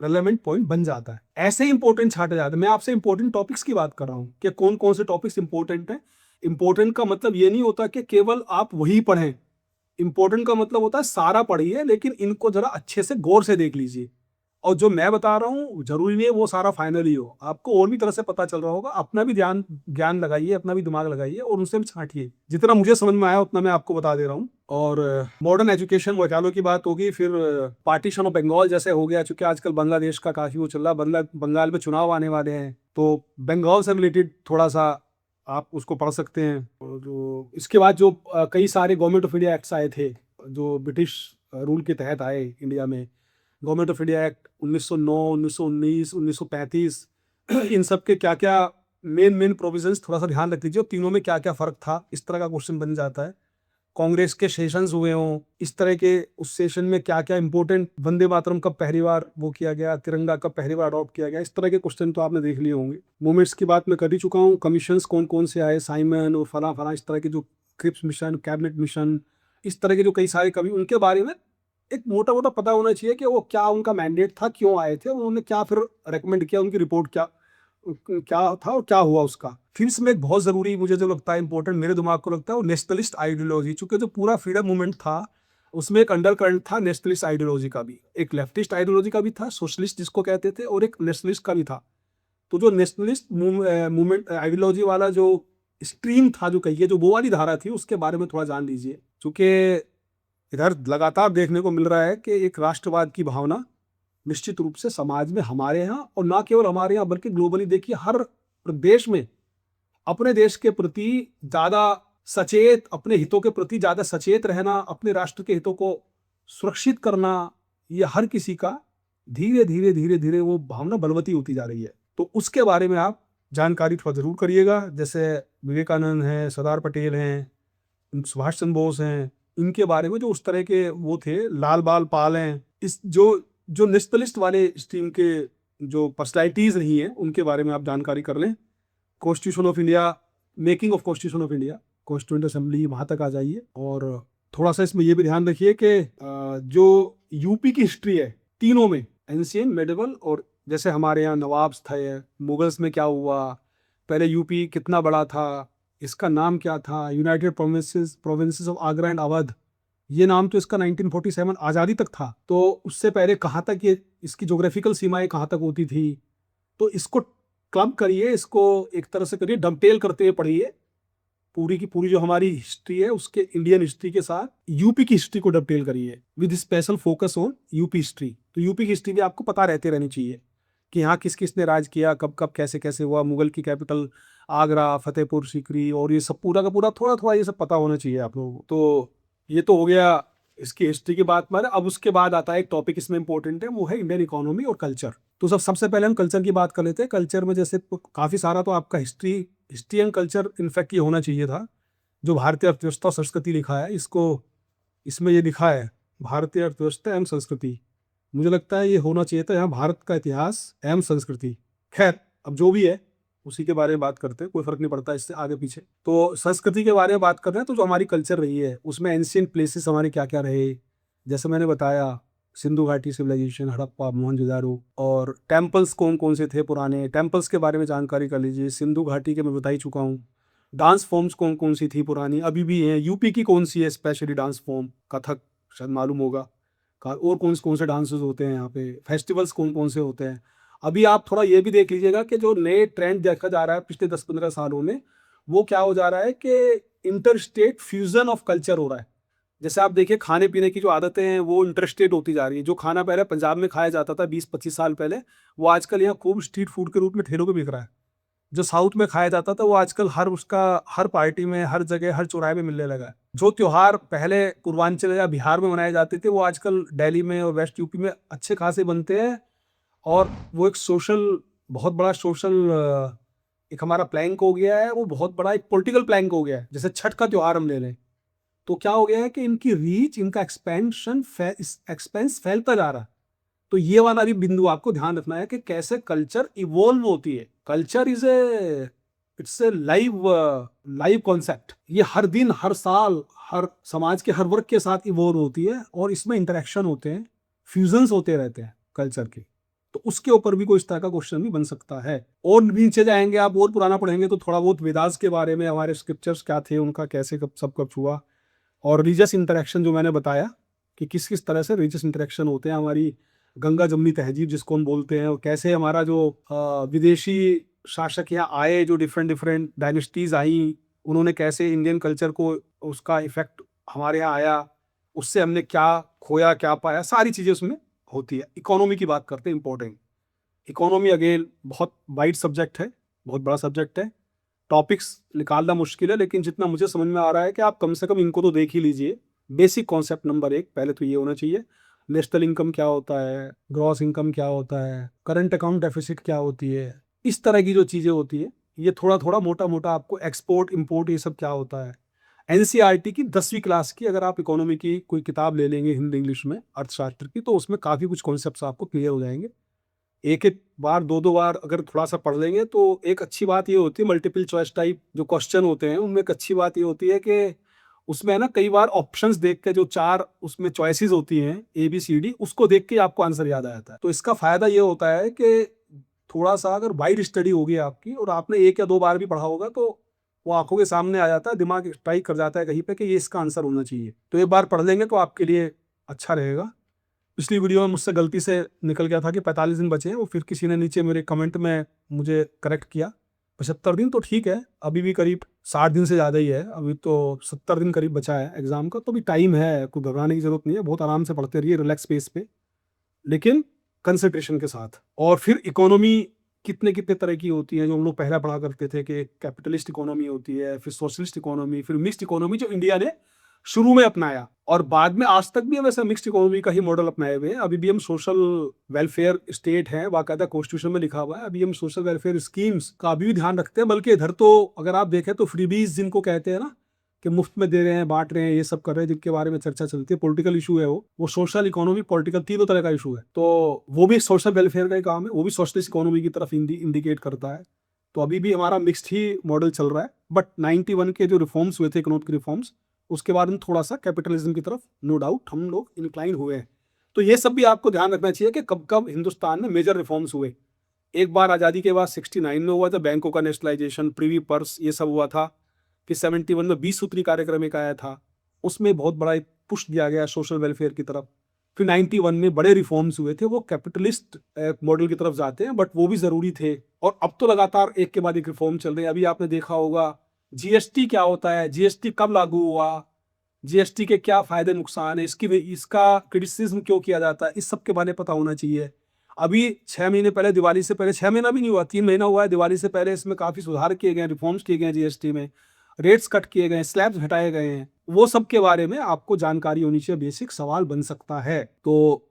Speaker 1: रेलेवेंट पॉइंट बन जाता है। ऐसे ही इंपॉर्टेंट छाटे जाते हैं। मैं आपसे इंपॉर्टेंट टॉपिक्स की बात कर रहा हूँ कि कौन कौन से टॉपिक्स इंपॉर्टेंट हैं। इंपॉर्टेंट का मतलब ये नहीं होता कि केवल आप वही पढ़ें, इंपॉर्टेंट का मतलब होता है सारा पढ़िए, लेकिन इनको जरा अच्छे से गौर से देख लीजिए। और जो मैं बता रहा हूँ जरूरी नहीं है वो सारा फाइनल ही हो, आपको और भी तरह से पता चल रहा होगा। अपना भी ज्ञान लगाइए, अपना भी दिमाग लगाइए, और उनसे भी छांटिए। जितना मुझे समझ में आया उतना मैं आपको बता दे रहा हूँ। और मॉडर्न एजुकेशन वकालों की बात होगी, फिर पार्टीशन ऑफ बंगाल जैसे हो गया, चूंकि आजकल बांग्लादेश का काफी वो चल रहा है, बंगाल में चुनाव आने वाले हैं, तो बंगाल से रिलेटेड थोड़ा सा आप उसको पढ़ सकते हैं। और जो इसके बाद जो कई सारे गवर्नमेंट ऑफ इंडिया एक्ट्स आए थे, जो ब्रिटिश रूल के तहत आए इंडिया में, गवर्नमेंट ऑफ इंडिया एक्ट 1909, 1919, 1935, इन सब के क्या क्या मेन प्रोविजंस थोड़ा सा ध्यान रख लीजिए, तीनों में क्या क्या फर्क था, इस तरह का क्वेश्चन बन जाता है। कांग्रेस के सेशंस हुए हों, इस तरह के उस सेशन में क्या क्या इंपॉर्टेंट, वंदे मातरम कब पहली बार वो किया गया, तिरंगा कब पहली बार अडॉप्ट किया गया, इस तरह के क्वेश्चन तो आपने देख लिए होंगे। मूवमेंट्स की बात मैं कर ही चुका हूँ, कमीशंस कौन कौन से आए, साइमन और फला फला, इस तरह के जो क्रिप्स मिशन, कैबिनेट मिशन, इस तरह के जो कई सारे कभी, उनके बारे में एक मोटा मोटा पता होना चाहिए कि वो क्या उनका मैंडेट था, क्यों आए थे, उन्होंने क्या फिर रेकमेंड किया, उनकी रिपोर्ट क्या क्या था और क्या हुआ उसका। फिर इसमें एक बहुत ज़रूरी मुझे जो लगता है इंपॉर्टेंट, मेरे दिमाग को लगता है, वो नेशनलिस्ट आइडियोलॉजी। चूंकि जो पूरा फ्रीडम मूवमेंट था उसमें एक अंडर करंट था नेशनलिस्ट आइडियोलॉजी का भी, एक लेफ्टिस्ट आइडियोलॉजी का भी था, सोशलिस्ट जिसको कहते थे, और एक नेशनलिस्ट का भी था। तो जो नेशनलिस्ट मूवमेंट आइडियोलॉजी वाला जो स्ट्रीम था, जो कहिए जो वो वाली धारा थी, उसके बारे में थोड़ा जान लीजिए। चूंकि इधर लगातार देखने को मिल रहा है कि एक राष्ट्रवाद की भावना निश्चित रूप से समाज में हमारे यहाँ, और ना केवल हमारे यहाँ बल्कि ग्लोबली देखिए हर देश में अपने देश के प्रति ज़्यादा सचेत, अपने हितों के प्रति ज़्यादा सचेत रहना, अपने राष्ट्र के हितों को सुरक्षित करना, ये हर किसी का धीरे धीरे धीरे धीरे वो भावना बलवती होती जा रही है। तो उसके बारे में आप जानकारी थोड़ा ज़रूर करिएगा। जैसे विवेकानंद हैं, सरदार पटेल हैं, सुभाष चंद्र बोस हैं, इनके बारे में जो उस तरह के वो थे, लाल बाल पाल हैं, इस जो जो नेशनलिस्ट वाले स्ट्रीम के जो पर्सनैलिटीज़ रही हैं, उनके बारे में आप जानकारी कर लें। Constitution of India, making of constitution of India, constituent assembly, वहाँ तक आ जाइए। और थोड़ा सा इसमें ये भी ध्यान रखिए कि जो यूपी की हिस्ट्री है तीनों में, एंशियंट, मेडिवल, और जैसे हमारे यहाँ नवाब्स थे, मुगल्स में क्या हुआ, पहले यूपी कितना बड़ा था, इसका नाम क्या था, United provinces of Agra and Awadh, ये नाम तो इसका 1947 आज़ादी तक था। तो उससे पहले कहाँ तक ये, इसकी जोग्राफिकल सीमाएं कहाँ तक होती थी। तो इसको क्लब करिए, इसको एक तरह से करिए, डमटेल करते हुए पढ़िए पूरी की पूरी जो हमारी हिस्ट्री है उसके इंडियन हिस्ट्री के साथ यूपी की हिस्ट्री को डबटेल करिए with special focus on UP history. तो यूपी की हिस्ट्री भी आपको पता रहते रहनी चाहिए कि यहाँ किस किस ने राज किया, कब कब कैसे कैसे हुआ, मुगल की कैपिटल आगरा, फतेहपुर सीकरी, और ये सब पूरा का पूरा थोड़ा थोड़ा ये सब पता होना चाहिए आप लोगों को। तो ये तो हो गया इसकी हिस्ट्री की बात। मारे अब उसके बाद आता है एक टॉपिक इसमें इंपॉर्टेंट है, वो है इंडियन इकोनॉमी और कल्चर। तो सबसे पहले हम कल्चर की बात कर लेते हैं। कल्चर में जैसे काफ़ी सारा तो आपका हिस्ट्री एंड कल्चर इनफैक्ट ये होना चाहिए था। जो भारतीय अर्थव्यवस्था और संस्कृति लिखा है, इसको इसमें ये लिखा है भारतीय अर्थव्यवस्था एवं संस्कृति, मुझे लगता है ये होना चाहिए था यहाँ भारत का इतिहास एवं संस्कृति। खैर अब जो भी है उसी के बारे में बात करते हैं, कोई फर्क नहीं पड़ता इससे आगे पीछे। तो संस्कृति के बारे में बात कर रहे हैं, तो जो हमारी कल्चर रही है उसमें एंशियंट प्लेसेस हमारे क्या क्या रहे, जैसे मैंने बताया सिंधु घाटी सिविलाइजेशन, हड़प्पा, मोहनजोदारो, और टेम्पल्स कौन कौन से थे पुराने, टेम्पल्स के बारे में जानकारी कर लीजिए। सिंधु घाटी के मैं बता ही चुका हूँ। डांस फॉर्म्स कौन कौन सी थी पुरानी, अभी भी हैं, यूपी की कौन सी है स्पेशली डांस फॉर्म, कथक शायद मालूम होगा, और कौन से डांसेस होते हैं यहाँ पे, फेस्टिवल्स कौन कौन से होते हैं। अभी आप थोड़ा ये भी देख लीजिएगा कि जो नए ट्रेंड देखा जा रहा है पिछले 10-15 सालों में, वो क्या हो जा रहा है कि inter state fusion of culture हो रहा है। जैसे आप देखिए खाने पीने की जो आदतें हैं वो इंटरस्टेट होती जा रही है। जो खाना पहले पंजाब में खाया जाता था 20-25 साल पहले, वो आजकल यहाँ खूब स्ट्रीट फूड के रूप में ठेलों पे बिक रहा है। जो साउथ में खाया जाता था वो आजकल हर पार्टी में, हर जगह, हर चौराहे में मिलने लगा है। जो त्योहार पहले पूर्वांचल या बिहार में मनाए जाते थे वो आजकल दिल्ली में और वेस्ट यूपी में अच्छे खासे बनते हैं। और वो एक बहुत बड़ा सोशल एक हमारा प्लैंक हो गया है, वो बहुत बड़ा एक पॉलिटिकल प्लैंक हो गया है। जैसे छठ का त्योहार हम ले लें, तो क्या हो गया है कि इनकी रीच, इनका एक्सपेंस फैलता जा रहा है। तो ये वाला भी बिंदु आपको ध्यान रखना है कि कैसे कल्चर इवॉल्व होती है। Culture it's a live concept. ये हर दिन, हर साल, हर समाज के हर वर्ग के साथ इवॉल्व होती है, और इसमें इंटरेक्शन होते हैं, फ्यूजन्स होते रहते हैं कल्चर के। तो उसके ऊपर भी कोई इस तरह का क्वेश्चन भी बन सकता है। और नीचे जाएंगे आप, और पुराना पढ़ेंगे तो थोड़ा बहुत वेदास के बारे में, हमारे स्क्रिप्चर्स क्या थे, उनका कैसे कब हुआ, और रिलीजियस इंटरेक्शन जो मैंने बताया कि किस किस तरह से रिलीजियस इंटरेक्शन होते हैं, हमारी गंगा जमनी तहजीब जिसको हम बोलते हैं, और कैसे हमारा जो विदेशी शासक यहाँ आए, जो डिफरेंट डिफरेंट डायनेस्टीज आई, उन्होंने कैसे इंडियन कल्चर को, उसका इफेक्ट हमारे यहाँ आया, उससे हमने क्या खोया क्या पाया, सारी चीज़ें उसमें होती है। इकोनॉमी की बात करते हैं, इंपॉर्टेंट। इकोनॉमी अगेन बहुत वाइड सब्जेक्ट है, बहुत बड़ा सब्जेक्ट है, टॉपिक्स निकालना मुश्किल है, लेकिन जितना मुझे समझ में आ रहा है कि आप कम से कम इनको तो देख ही लीजिए। बेसिक कॉन्सेप्ट नंबर 1 पहले तो ये होना चाहिए, नेशनल इनकम क्या होता है, ग्रॉस इनकम क्या होता है, करंट अकाउंट डेफिसिट क्या होती है, इस तरह की जो चीज़ें होती है, ये थोड़ा थोड़ा मोटा मोटा आपको, एक्सपोर्ट इम्पोर्ट ये सब क्या होता है, एनसीईआरटी की 10वीं क्लास की अगर आप इकोनॉमी की कोई किताब ले लेंगे हिंदी इंग्लिश में अर्थशास्त्र की, तो उसमें काफ़ी कुछ कॉन्सेप्ट्स आपको क्लियर हो जाएंगे। एक एक बार दो दो बार अगर थोड़ा सा पढ़ लेंगे तो एक अच्छी बात ये होती है, मल्टीपल चॉइस टाइप जो क्वेश्चन होते हैं उनमें एक अच्छी बात ये होती है कि उसमें ना कई बार ऑप्शंस देख के जो 4 उसमें चॉइसेस होती हैं ABCD, उसको देख के आपको आंसर याद आ जाता है। तो इसका फायदा ये होता है कि थोड़ा सा अगर वाइड स्टडी होगी आपकी और आपने 1 या 2 बार भी पढ़ा होगा तो वो आंखों के सामने आ जाता है, दिमाग स्ट्राइक कर जाता है कहीं पे कि ये इसका आंसर होना चाहिए। तो एक बार पढ़ लेंगे तो आपके लिए अच्छा रहेगा। पिछली वीडियो में मुझसे गलती से निकल गया था कि 45 दिन बचे हैं, वो फिर किसी ने नीचे मेरे कमेंट में मुझे करेक्ट किया। 75 दिन तो ठीक है, अभी भी करीब 60 दिन से ज़्यादा ही है, अभी तो 70 दिन करीब बचा है एग्जाम का, तो भी टाइम है, कोई घबराने की जरूरत नहीं है, बहुत आराम से पढ़ते रहिए रिलैक्स पेस पे, लेकिन कंसंट्रेशन के साथ। और फिर इकोनॉमी कितने कितने तरह की होती है जो हम लोग पहले पढ़ा करते थे कि कैपिटलिस्ट इकोनॉमी होती है, फिर सोशलिस्ट इकोनॉमी, फिर मिक्स्ड इकोनॉमी जो इंडिया ने शुरू में अपनाया और बाद में आज तक भी हम ऐसा मिक्स्ड इकोनॉमी का ही मॉडल अपनाए हुए हैं। अभी भी हम सोशल वेलफेयर स्टेट है, बाकायदा कॉन्स्टिट्यूशन में लिखा हुआ है, अभी हम सोशल वेलफेयर स्कीम्स का अभी भी ध्यान रखते हैं। बल्कि इधर तो अगर आप देखें तो फ्रीबीज जिनको कहते हैं ना कि मुफ्त में दे रहे हैं, बांट रहे हैं, ये सब कर रहे हैं, जिनके बारे में चर्चा चलती है, पॉलिटिकल इशू है वो सोशल इकोनॉमी पॉलिटिकल तीनों तरह का इशू है, तो वो भी सोशल वेलफेयर का ही काम है, वो भी सोशलिस्ट इकोनॉमी की तरफ इंडिकेट करता है। तो अभी भी हमारा मिक्स्ड ही मॉडल चल रहा है, बट 91 के जो रिफॉर्म्स हुए थे इकोनॉमिक रिफॉर्म्स, उसके बाद में थोड़ा सा कैपिटलिज्म की तरफ नो डाउट हम लोग इंक्लाइन हुए हैं। तो ये सब भी आपको ध्यान रखना चाहिए कि कब कब हिंदुस्तान में मेजर रिफॉर्म्स हुए। एक बार आज़ादी के बाद 69 में हुआ था बैंकों का नेशनलाइजेशन, प्रीवी पर्स, ये सब हुआ था। फिर 71 में 20 सूत्री कार्यक्रम एक आया था, उसमें बहुत बड़ा एक पुश दिया गया सोशल वेलफेयर की तरफ। फिर 91 में बड़े रिफॉर्म्स हुए थे, वो कैपिटलिस्ट मॉडल की तरफ जाते हैं, बट वो भी जरूरी थे। और अब तो लगातार एक के बाद एक रिफॉर्म चल रहे हैं। अभी आपने देखा होगा जीएसटी क्या होता है, जीएसटी कब लागू हुआ, जीएसटी के क्या फायदे नुकसान है, इसका क्रिटिसिज्म क्यों किया जाता है, इस सब के बारे में पता होना चाहिए। अभी 6 महीने पहले, दिवाली से पहले, 6 महीना भी नहीं हुआ, 3 महीना हुआ है दिवाली से पहले, इसमें काफी सुधार किए गए, रिफॉर्म्स किए गए, जीएसटी में रेट्स कट किए गए, स्लैब्स हटाए गए हैं, वो सब के बारे में आपको जानकारी होनी चाहिए, बेसिक सवाल बन सकता है। तो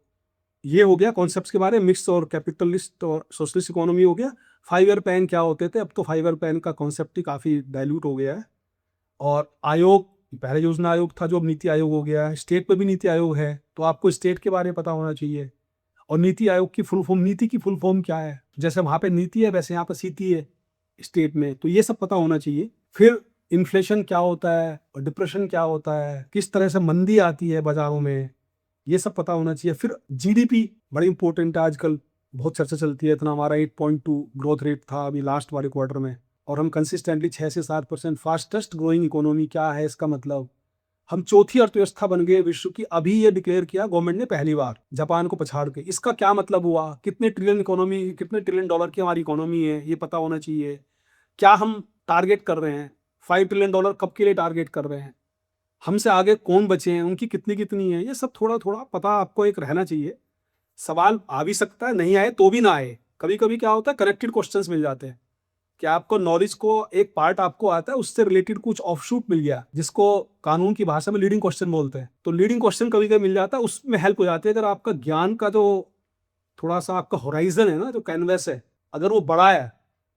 Speaker 1: ये हो गया कॉन्सेप्ट्स के बारे में, मिक्स और कैपिटलिस्ट और सोशलिस्ट इकोनॉमी हो गया। 5 ईयर प्लान क्या होते थे, अब तो 5 ईयर प्लान का कॉन्सेप्ट ही काफी डाइल्यूट हो गया है। और आयोग, पहले योजना आयोग था जो अब नीति आयोग हो गया है, स्टेट पे भी नीति आयोग है, तो आपको स्टेट के बारे में पता होना चाहिए। और नीति आयोग की फुल फॉर्म, नीति की फुल फॉर्म क्या है, जैसे वहां पे नीति है वैसे यहाँ पे सीती है स्टेट में, तो ये सब पता होना चाहिए। फिर इन्फ्लेशन क्या होता है और डिप्रेशन क्या होता है, किस तरह से मंदी आती है बाजारों में, ये सब पता होना चाहिए। फिर जीडीपी बड़ी इंपॉर्टेंट है, आजकल बहुत चर्चा चलती है, इतना हमारा 8.2 ग्रोथ रेट था अभी लास्ट वाले क्वार्टर में, और हम कंसिस्टेंटली 6 से 7% फास्टेस्ट ग्रोइंग इकोनॉमी। क्या है इसका मतलब, हम चौथी अर्थव्यवस्था बन गए विश्व की, अभी ये डिक्लेयर किया गवर्नमेंट ने पहली बार जापान को पछाड़ के। इसका क्या मतलब हुआ, कितने ट्रिलियन इकोनॉमी, कितने ट्रिलियन डॉलर की हमारी इकोनॉमी है, ये पता होना चाहिए। क्या हम टारगेट कर रहे हैं, 5 ट्रिलियन डॉलर कब के लिए टारगेट कर रहे हैं, हमसे आगे कौन बचे हैं, उनकी कितनी कितनी है, ये सब थोड़ा थोड़ा पता आपको एक रहना चाहिए। सवाल आ भी सकता है, नहीं आए तो भी ना आए, कभी कभी क्या होता है कनेक्टेड क्वेश्चंस मिल जाते हैं कि आपको नॉलेज को एक पार्ट आपको आता है, उससे रिलेटेड कुछ ऑफशूट मिल गया, जिसको कानून की भाषा में लीडिंग क्वेश्चन बोलते हैं। तो लीडिंग क्वेश्चन कभी कभी मिल जाता है, उसमें हेल्प हो जाती है। अगर आपका ज्ञान का जो थोड़ा सा आपका होराइजन है ना, जो कैनवस है, अगर वो बड़ा है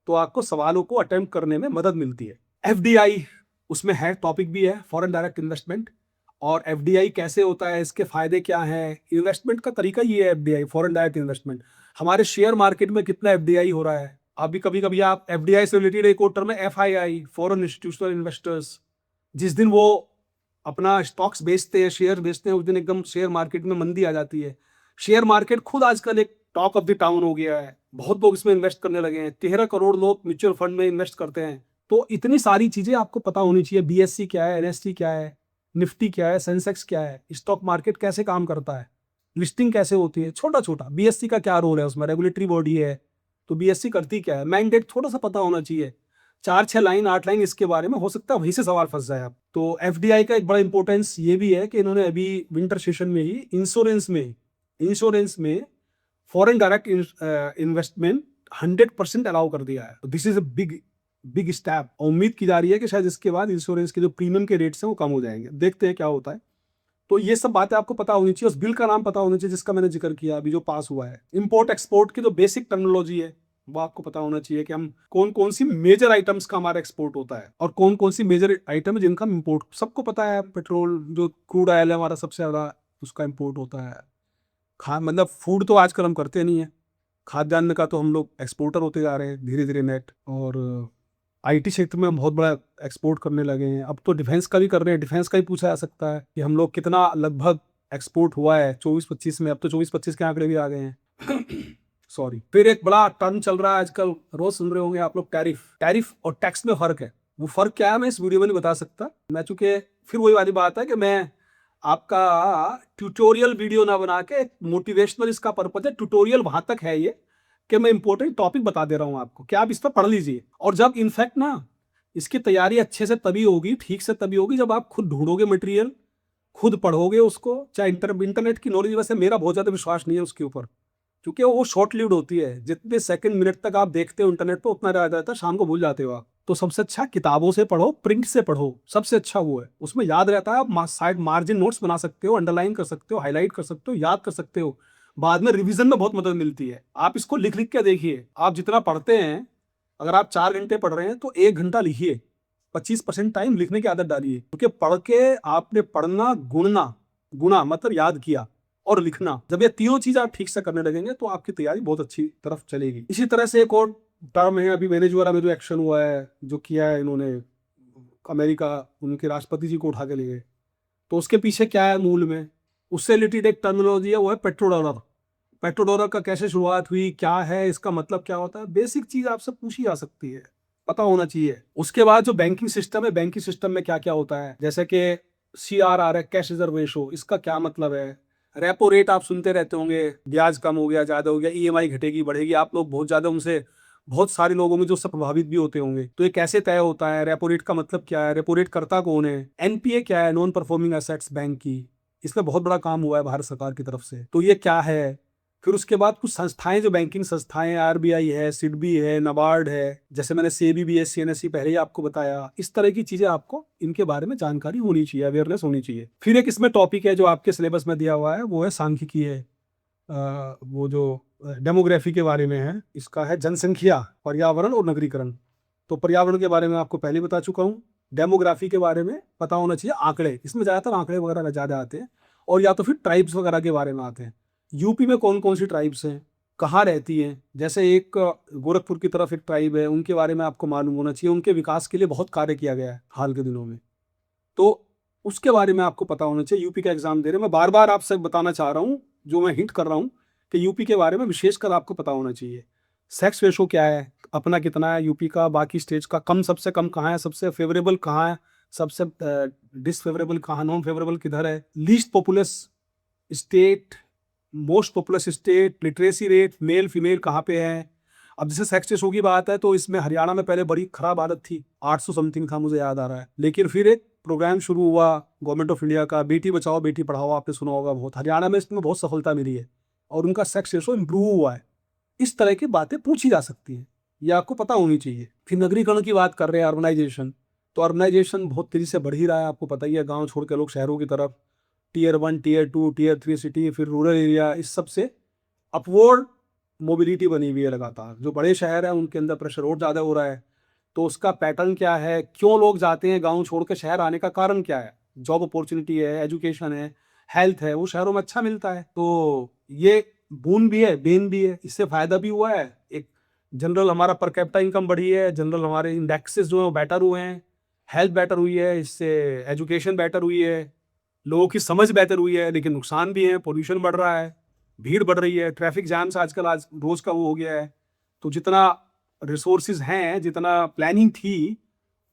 Speaker 1: तो आपको सवालों को अटेम्प्ट करने में मदद मिलती है। एफडीआई उसमें है, टॉपिक भी है, फॉरेन डायरेक्ट इन्वेस्टमेंट। और एफडीआई कैसे होता है, इसके फायदे क्या हैं, इन्वेस्टमेंट का तरीका ये है एफडीआई, फॉरेन डायरेक्ट इन्वेस्टमेंट। हमारे शेयर मार्केट में कितना एफडीआई हो रहा है, अभी कभी कभी आप एफडीआई से रिलेटेड एक और टर्म है एफआईआई, फॉरेन इंस्टीट्यूशनल इन्वेस्टर्स। जिस दिन वो अपना स्टॉक्स बेचते हैं, शेयर बेचते हैं, उस दिन एकदम शेयर मार्केट में मंदी आ जाती है। शेयर मार्केट खुद आजकल एक टॉक ऑफ द टाउन हो गया है, बहुत लोग इसमें इन्वेस्ट करने लगे हैं, 13 करोड़ लोग म्यूचुअल फंड में इन्वेस्ट करते हैं। तो इतनी सारी चीजें आपको पता होनी चाहिए, बीएससी क्या है, एनएससी क्या है, निफ्टी क्या है, सेंसेक्स क्या है, स्टॉक मार्केट कैसे काम करता है, लिस्टिंग कैसे होती है, छोटा छोटा बीएससी का क्या रोल है, उसमें रेगुलेटरी बॉडी है तो बीएससी करती क्या है, मैंडेट थोड़ा सा पता होना चाहिए। 4-6 लाइन 8 लाइन इसके बारे में, हो सकता है वहीं से सवाल फंस जाए आप। तो एफडीआई का एक बड़ा इंपॉर्टेंस ये भी है कि इन्होंने अभी विंटर सेशन में ही इंश्योरेंस में फॉरेन डायरेक्ट इन्वेस्टमेंट 100% अलाउ कर दिया है। This is a big step. उम्मीद की जा रही है कि शायद इसके बाद इंश्योरेंस के जो प्रीमियम के रेट्स हैं वो कम हो जाएंगे, देखते हैं क्या होता है। तो ये सब बातें आपको पता होनी चाहिए। उस बिल का नाम पता होना चाहिए जिसका मैंने जिक्र किया अभी जो पास हुआ है। इंपोर्ट एक्सपोर्ट की जो बेसिक टर्मिनोलॉजी है वो आपको पता होना चाहिए कि हम कौन कौन सी मेजर आइटम्स का हमारा एक्सपोर्ट होता है और कौन कौन सी मेजर आइटम है जिनका इम्पोर्ट, सबको पता है। पेट्रोल जो क्रूड ऑयल है हमारा सबसे ज़्यादा उसका इम्पोर्ट होता है। खा मतलब फूड तो आजकल हम करते नहीं है, खाद्यान्न का तो हम लोग एक्सपोर्टर होते जा रहे हैं धीरे धीरे नेट। और आईटी क्षेत्र में हम बहुत बड़ा एक्सपोर्ट करने लगे हैं। अब तो डिफेंस का भी कर रहे हैं, डिफेंस का भी पूछा जा सकता है कि हम लोग कितना लगभग एक्सपोर्ट हुआ है 24-25 में। अब तो 24-25 के आंकड़े भी आ गए हैं। सॉरी। फिर एक बड़ा टर्म चल रहा है आजकल, रोज सुन रहे होंगे आप लोग, टैरिफ। टैरिफ और टैक्स में फर्क है। वो फर्क क्या है मैं इस वीडियो में नहीं बता सकता, मैं चूंकि फिर वही वाली बात है कि मैं आपका ट्यूटोरियल वीडियो ना बना के मोटिवेशनल इसका पर्पज है, ट्यूटोरियल वहां तक है ये कि मैं इंपॉर्टेंट टॉपिक बता दे रहा हूं आपको कि आप इस पर पढ़ लीजिए। और जब इनफैक्ट ना इसकी तैयारी अच्छे से तभी होगी, ठीक से तभी होगी, जब आप खुद ढूंढोगे मटेरियल, खुद पढ़ोगे उसको। चाहे इंटरनेट की नॉलेज, वैसे मेरा बहुत ज्यादा विश्वास नहीं है उसके ऊपर, क्योंकि वो शॉर्ट लिव्ड होती है। जितने सेकंड मिनट तक आप देखते हो इंटरनेट पे उतना रह जाता है, शाम को भूल जाते हो आप। तो सबसे अच्छा किताबों से पढ़ो, प्रिंट से पढ़ो, सबसे अच्छा वो है, उसमें याद रहता है। आप साइड मार्जिन नोट्स बना सकते हो, अंडरलाइन कर सकते हो, हाईलाइट कर सकते हो, याद कर सकते हो, बाद में रिवीजन में बहुत मदद मिलती है। आप इसको लिख लिख के देखिए, आप जितना पढ़ते हैं, अगर आप 4 घंटे पढ़ रहे हैं तो 1 घंटा लिखिए, 25% टाइम लिखने की आदत डालिए। क्योंकि पढ़ के आपने पढ़ना, गुणना, गुणा मतलब याद किया, और लिखना, जब ये तीनों चीज आप ठीक से करने लगेंगे तो आपकी तैयारी बहुत अच्छी तरफ चलेगी। इसी तरह से एक और टर्म है अभी वेनेजुएला में जो एक्शन हुआ है, जो किया है इन्होंने, अमेरिका उनके राष्ट्रपति जी को उठा के ले गए, तो उसके पीछे क्या है मूल में, उससे रिलेटेड एक टर्मिनोलॉजी है, वो है पेट्रोडॉलर। पेट्रोडॉलर का कैसे शुरुआत हुई, क्या है इसका मतलब, क्या होता है, बेसिक चीज आपसे पूछी जा सकती है, पता होना चाहिए। उसके बाद जो बैंकिंग सिस्टम है, बैंकिंग सिस्टम में क्या क्या होता है, जैसे कि CRR है, कैश रिजर्व रेशो, इसका क्या मतलब है। रेपो रेट आप सुनते रहते होंगे, ब्याज कम हो गया, ज्यादा हो गया, EMI घटेगी बढ़ेगी, आप लोग बहुत ज्यादा उनसे, बहुत सारे लोग होंगे जो उससे प्रभावित भी होते होंगे। तो ये कैसे तय होता है, रेपो रेट का मतलब क्या है, रेपो रेट करता कौन है, NPA क्या है, नॉन परफॉर्मिंग एसेट्स बैंक की, इसमें बहुत बड़ा काम हुआ है भारत सरकार की तरफ से, तो ये क्या है। फिर उसके बाद कुछ संस्थाएं, जो बैंकिंग संस्थाएं, RBI है, सिडबी है, नबार्ड है, जैसे मैंने सेबी, BSE, NSE पहले ही आपको बताया, इस तरह की चीजें आपको इनके बारे में जानकारी होनी चाहिए, अवेयरनेस होनी चाहिए। फिर एक इसमें टॉपिक है जो आपके सिलेबस में दिया हुआ है, वो है सांख्यिकी है। वो जो डेमोग्राफी के बारे में है, इसका है जनसंख्या, पर्यावरण और नगरीकरण। तो पर्यावरण के बारे में आपको पहले बता चुका हूँ, डेमोग्राफी के बारे में पता होना चाहिए, आंकड़े, इसमें ज़्यादातर आंकड़े वगैरह ज़्यादा आते हैं, और या तो फिर ट्राइब्स वगैरह के बारे में आते हैं। यूपी में कौन कौन सी ट्राइब्स हैं, कहाँ रहती हैं, जैसे एक गोरखपुर की तरफ एक ट्राइब है, उनके बारे में आपको मालूम होना चाहिए, उनके विकास के लिए बहुत कार्य किया गया है हाल के दिनों में, तो उसके बारे में आपको पता होना चाहिए। यूपी का एग्जाम दे रहे हैं, मैं बार बार आपसे बताना चाह रहा हूँ, जो मैं हिंट कर रहा हूँ कि यूपी के बारे में विशेषकर आपको पता होना चाहिए। सेक्स रेशो क्या है, अपना कितना है यूपी का, बाकी स्टेट्स का, कम, सबसे कम कहाँ है, सबसे फेवरेबल कहाँ है, सबसे डिसफेवरेबल कहाँ, नॉन फेवरेबल किधर है, least populous state, most populous state, literacy rate, male female कहाँ पे है। अब जैसे सेक्स रेशो की बात है तो इसमें हरियाणा में पहले बड़ी खराब हालत थी, 800 समथिंग था मुझे याद आ रहा है, लेकिन फिर एक प्रोग्राम शुरू हुआ गवर्नमेंट ऑफ इंडिया का, बेटी बचाओ बेटी पढ़ाओ, आपने सुना होगा बहुत, हरियाणा में इसमें बहुत सफलता मिली है और उनका सेक्स रेशो इंप्रूव हुआ है। इस तरह की बातें पूछी जा सकती हैं, ये आपको पता होनी चाहिए। फिर नगरीकरण की बात कर रहे हैं, अर्बनाइजेशन, तो अर्बनाइजेशन बहुत तेजी से बढ़ ही रहा है, आपको पता ही है, गाँव छोड़ के लोग शहरों की तरफ, Tier 1, Tier 2, Tier 3 सिटी, फिर रूरल एरिया, इस सब से अपवर्ड मोबिलिटी बनी हुई है लगातार। जो बड़े शहर हैं उनके अंदर प्रेशर और ज़्यादा हो रहा है। तो उसका पैटर्न क्या है, क्यों लोग जाते हैं गांव छोड़ के शहर, आने का कारण क्या है, जॉब अपॉर्चुनिटी है, एजुकेशन है, हेल्थ है, वो शहरों में अच्छा मिलता है। तो ये बून भी है, बेन भी है, इससे फायदा भी हुआ है। एक जनरल हमारा पर कैपिटा इनकम बढ़ी है, जनरल हमारे इंडेक्सेस जो है वो बेटर हुए हैं, हेल्थ बेटर हुई है, इससे एजुकेशन बेटर हुई है, लोगों की समझ बेहतर हुई है। लेकिन नुकसान भी है, पोल्यूशन बढ़ रहा है, भीड़ बढ़ रही है, ट्रैफिक जैम्स आजकल आज रोज का वो हो गया है। तो जितना रिसोर्सेज हैं, जितना प्लानिंग थी,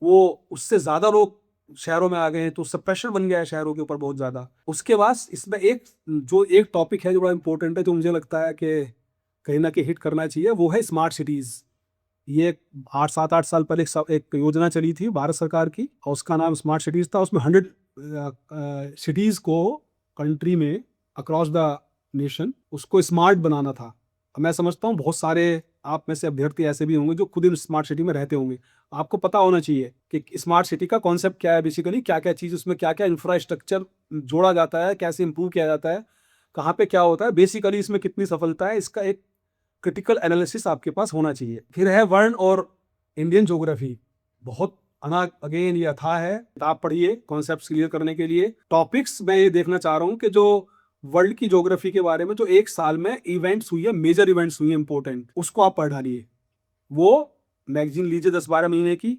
Speaker 1: वो उससे ज़्यादा लोग शहरों में आ गए हैं, तो उससे प्रेशर बन गया है शहरों के ऊपर बहुत ज़्यादा। उसके बाद इसमें एक टॉपिक है जो बड़ा इंपॉर्टेंट है, जो मुझे लगता है कि कहीं ना कहीं हिट करना चाहिए, वो है स्मार्ट सिटीज़। ये 7-8 साल पहले एक योजना चली थी भारत सरकार की, और उसका नाम स्मार्ट सिटीज़ था। उसमें 100 सिटीज़ को कंट्री में, अक्रॉस द नेशन, उसको स्मार्ट बनाना था। अब मैं समझता हूँ बहुत सारे आप में से अभ्यर्थी ऐसे भी होंगे जो खुद इन स्मार्ट सिटी में रहते होंगे। आपको पता होना चाहिए कि स्मार्ट सिटी का कॉन्सेप्ट क्या है, बेसिकली क्या क्या चीज़ उसमें, क्या क्या इंफ्रास्ट्रक्चर जोड़ा जाता है, कैसे इंप्रूव किया जाता है, कहाँ पे क्या होता है, बेसिकली इसमें कितनी सफलता है, इसका एक क्रिटिकल एनालिसिस आपके पास होना चाहिए। फिर है वर्ल्ड और इंडियन ज्योग्राफी, बहुत अगेन ये अथाह है, किताब पढ़िए कॉन्सेप्ट्स क्लियर करने के लिए। टॉपिक्स मैं ये देखना चाह रहा हूँ कि जो वर्ल्ड की ज्योग्राफी के बारे में जो एक साल में इवेंट्स हुई है, मेजर इवेंट्स हुई है इंपॉर्टेंट, उसको आप पढ़ डालिए। वो मैगजीन लीजिए 10-12 महीने की,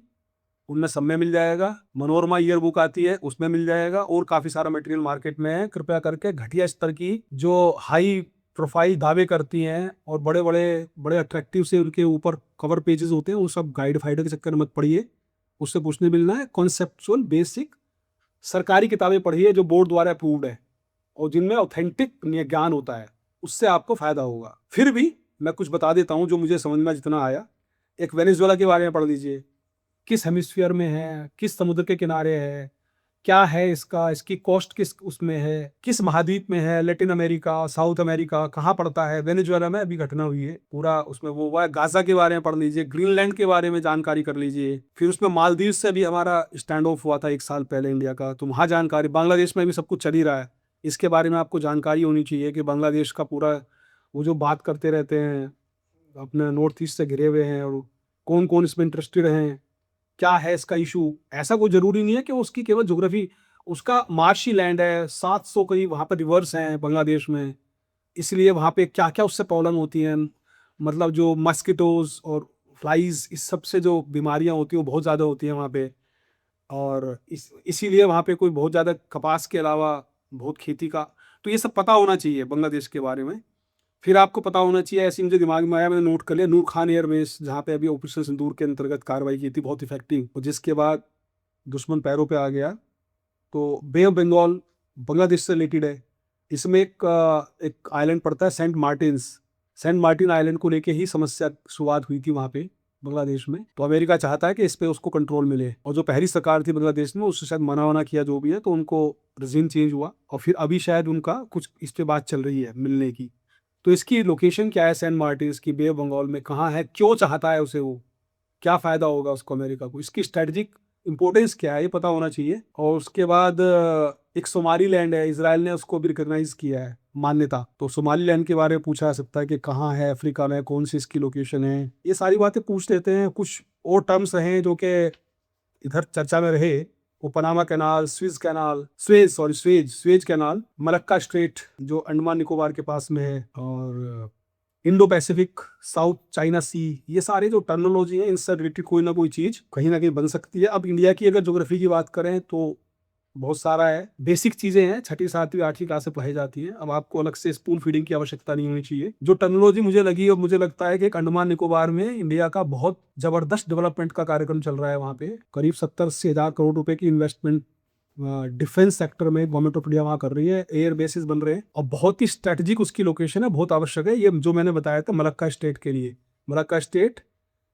Speaker 1: उनमें सब में मिल जाएगा। मनोरमा ईयर बुक आती है, उसमें मिल जाएगा, और काफी सारा मटेरियल मार्केट में है। कृपया करके घटिया स्तर की जो हाई प्रोफाइल दावे करती हैं और बड़े बड़े बड़े अट्रैक्टिव से उनके ऊपर कवर पेजेस होते हैं, वो सब गाइड फाइडर के चक्कर में मत पढ़िए। उससे पूछने मिलना है, कॉन्सेप्चुअल बेसिक सरकारी किताबें पढ़िए जो बोर्ड द्वारा अप्रूव्ड है और जिनमें ऑथेंटिक ज्ञान होता है, उससे आपको फायदा होगा। फिर भी मैं कुछ बता देता हूँ जो मुझे समझ में जितना आया। एक वेनेजुएला के बारे में पढ़ लीजिए, किस हेमिस्फीयर में है, किस समुद्र के किनारे है, क्या है इसकी कोस्ट किस उसमें है, किस महाद्वीप में है, लैटिन अमेरिका, साउथ अमेरिका, कहाँ पड़ता है। वेनेजुएला में अभी घटना हुई है, पूरा उसमें वो हुआ है। गाजा के बारे में पढ़ लीजिए, ग्रीनलैंड के बारे में जानकारी कर लीजिए। फिर उसमें मालदीव से भी हमारा स्टैंड ऑफ हुआ था 1 साल पहले इंडिया का, तो वहाँ जानकारी। बांग्लादेश में भी सब कुछ चल ही रहा है, इसके बारे में आपको जानकारी होनी चाहिए कि बांग्लादेश का पूरा वो जो बात करते रहते हैं अपने नॉर्थ ईस्ट से घिरे हुए हैं, और कौन कौन इसमें इंटरेस्टेड हैं, क्या है इसका इशू। ऐसा कोई जरूरी नहीं है कि उसकी केवल ज्योग्राफी, उसका मार्शी लैंड है, 700 करीब वहाँ पर रिवर्स हैं बांग्लादेश में, इसलिए वहाँ पे क्या क्या उससे प्रॉब्लम होती हैं, मतलब जो मस्किटोज और फ्लाइज, इस सब से जो बीमारियाँ होती हैं वो बहुत ज़्यादा होती हैं वहाँ पे। और इसीलिए वहाँ पे कोई बहुत ज़्यादा कपास के अलावा बहुत खेती का, तो ये सब पता होना चाहिए बांग्लादेश के बारे में। फिर आपको पता होना चाहिए, ऐसे मुझे दिमाग में आया, मैंने नोट कर लिया, नूर खान एयरबेस, जहाँ पे अभी ऑपरेशन सिंदूर के अंतर्गत कार्रवाई की थी, बहुत इफेक्टिव, और जिसके बाद दुश्मन पैरों पे आ गया। तो बे ऑफ बंगाल बांग्लादेश से रिलेटेड है। इसमें एक आइलैंड पड़ता है Saint Martin's, Saint Martin island को लेके ही समस्या शुरुआत हुई थी वहाँ पे बांग्लादेश में। तो अमेरिका चाहता है कि इस पे उसको कंट्रोल मिले, और जो पहली सरकार थी बांग्लादेश में उससे शायद मना किया जो भी है, तो उनको रजीम चेंज हुआ, और फिर अभी शायद उनका कुछ इस पे बात चल रही है मिलने की। तो इसकी लोकेशन क्या है, सेंट मार्टिन की बे ऑफ बंगाल में कहाँ है, क्यों चाहता है उसे वो, क्या फ़ायदा होगा उसको अमेरिका को, इसकी स्ट्रेटजिक इंपॉर्टेंस क्या है, ये पता होना चाहिए। और उसके बाद एक सोमाली लैंड है, इसराइल ने उसको भी रिकॉग्नाइज किया है मान्यता, तो सोमाली लैंड के बारे में पूछा जा सकता है कि कहाँ है, अफ्रीका में, कौन सी इसकी लोकेशन है, ये सारी बातें पूछ लेते हैं। कुछ और टर्म्स हैं जो कि इधर चर्चा में रहे, वो Panama canal, Suez canal, Malacca strait जो अंडमान निकोबार के पास में है, और इंडो पैसिफिक, साउथ चाइना सी, ये सारे जो टर्मिनोलॉजी है इनसे रिलेटेड कोई ना कोई चीज कहीं ना कहीं बन सकती है। अब इंडिया की अगर ज्योग्राफी की बात करें तो बहुत सारा है, बेसिक चीजें हैं, 6ठी 7वीं 8वीं क्लास से पढ़ाई जाती है। अब आपको अलग से स्पून फीडिंग की आवश्यकता नहीं होनी चाहिए। जो टर्मिनोलॉजी मुझे लगी और मुझे लगता है कि एक अंडमान निकोबार में इंडिया का बहुत जबरदस्त डेवलपमेंट का कार्यक्रम चल रहा है। वहाँ पे करीब 70 से 1000 करोड़ रुपए की इन्वेस्टमेंट डिफेंस सेक्टर में गवर्नमेंट ऑफ इंडिया वहाँ कर रही है, एयर बेसिस बन रहे हैं, और बहुत ही स्ट्रेटेजिक उसकी लोकेशन है, बहुत आवश्यक है। ये जो मैंने बताया था मलक्का स्टेट के लिए, मलक्का स्टेट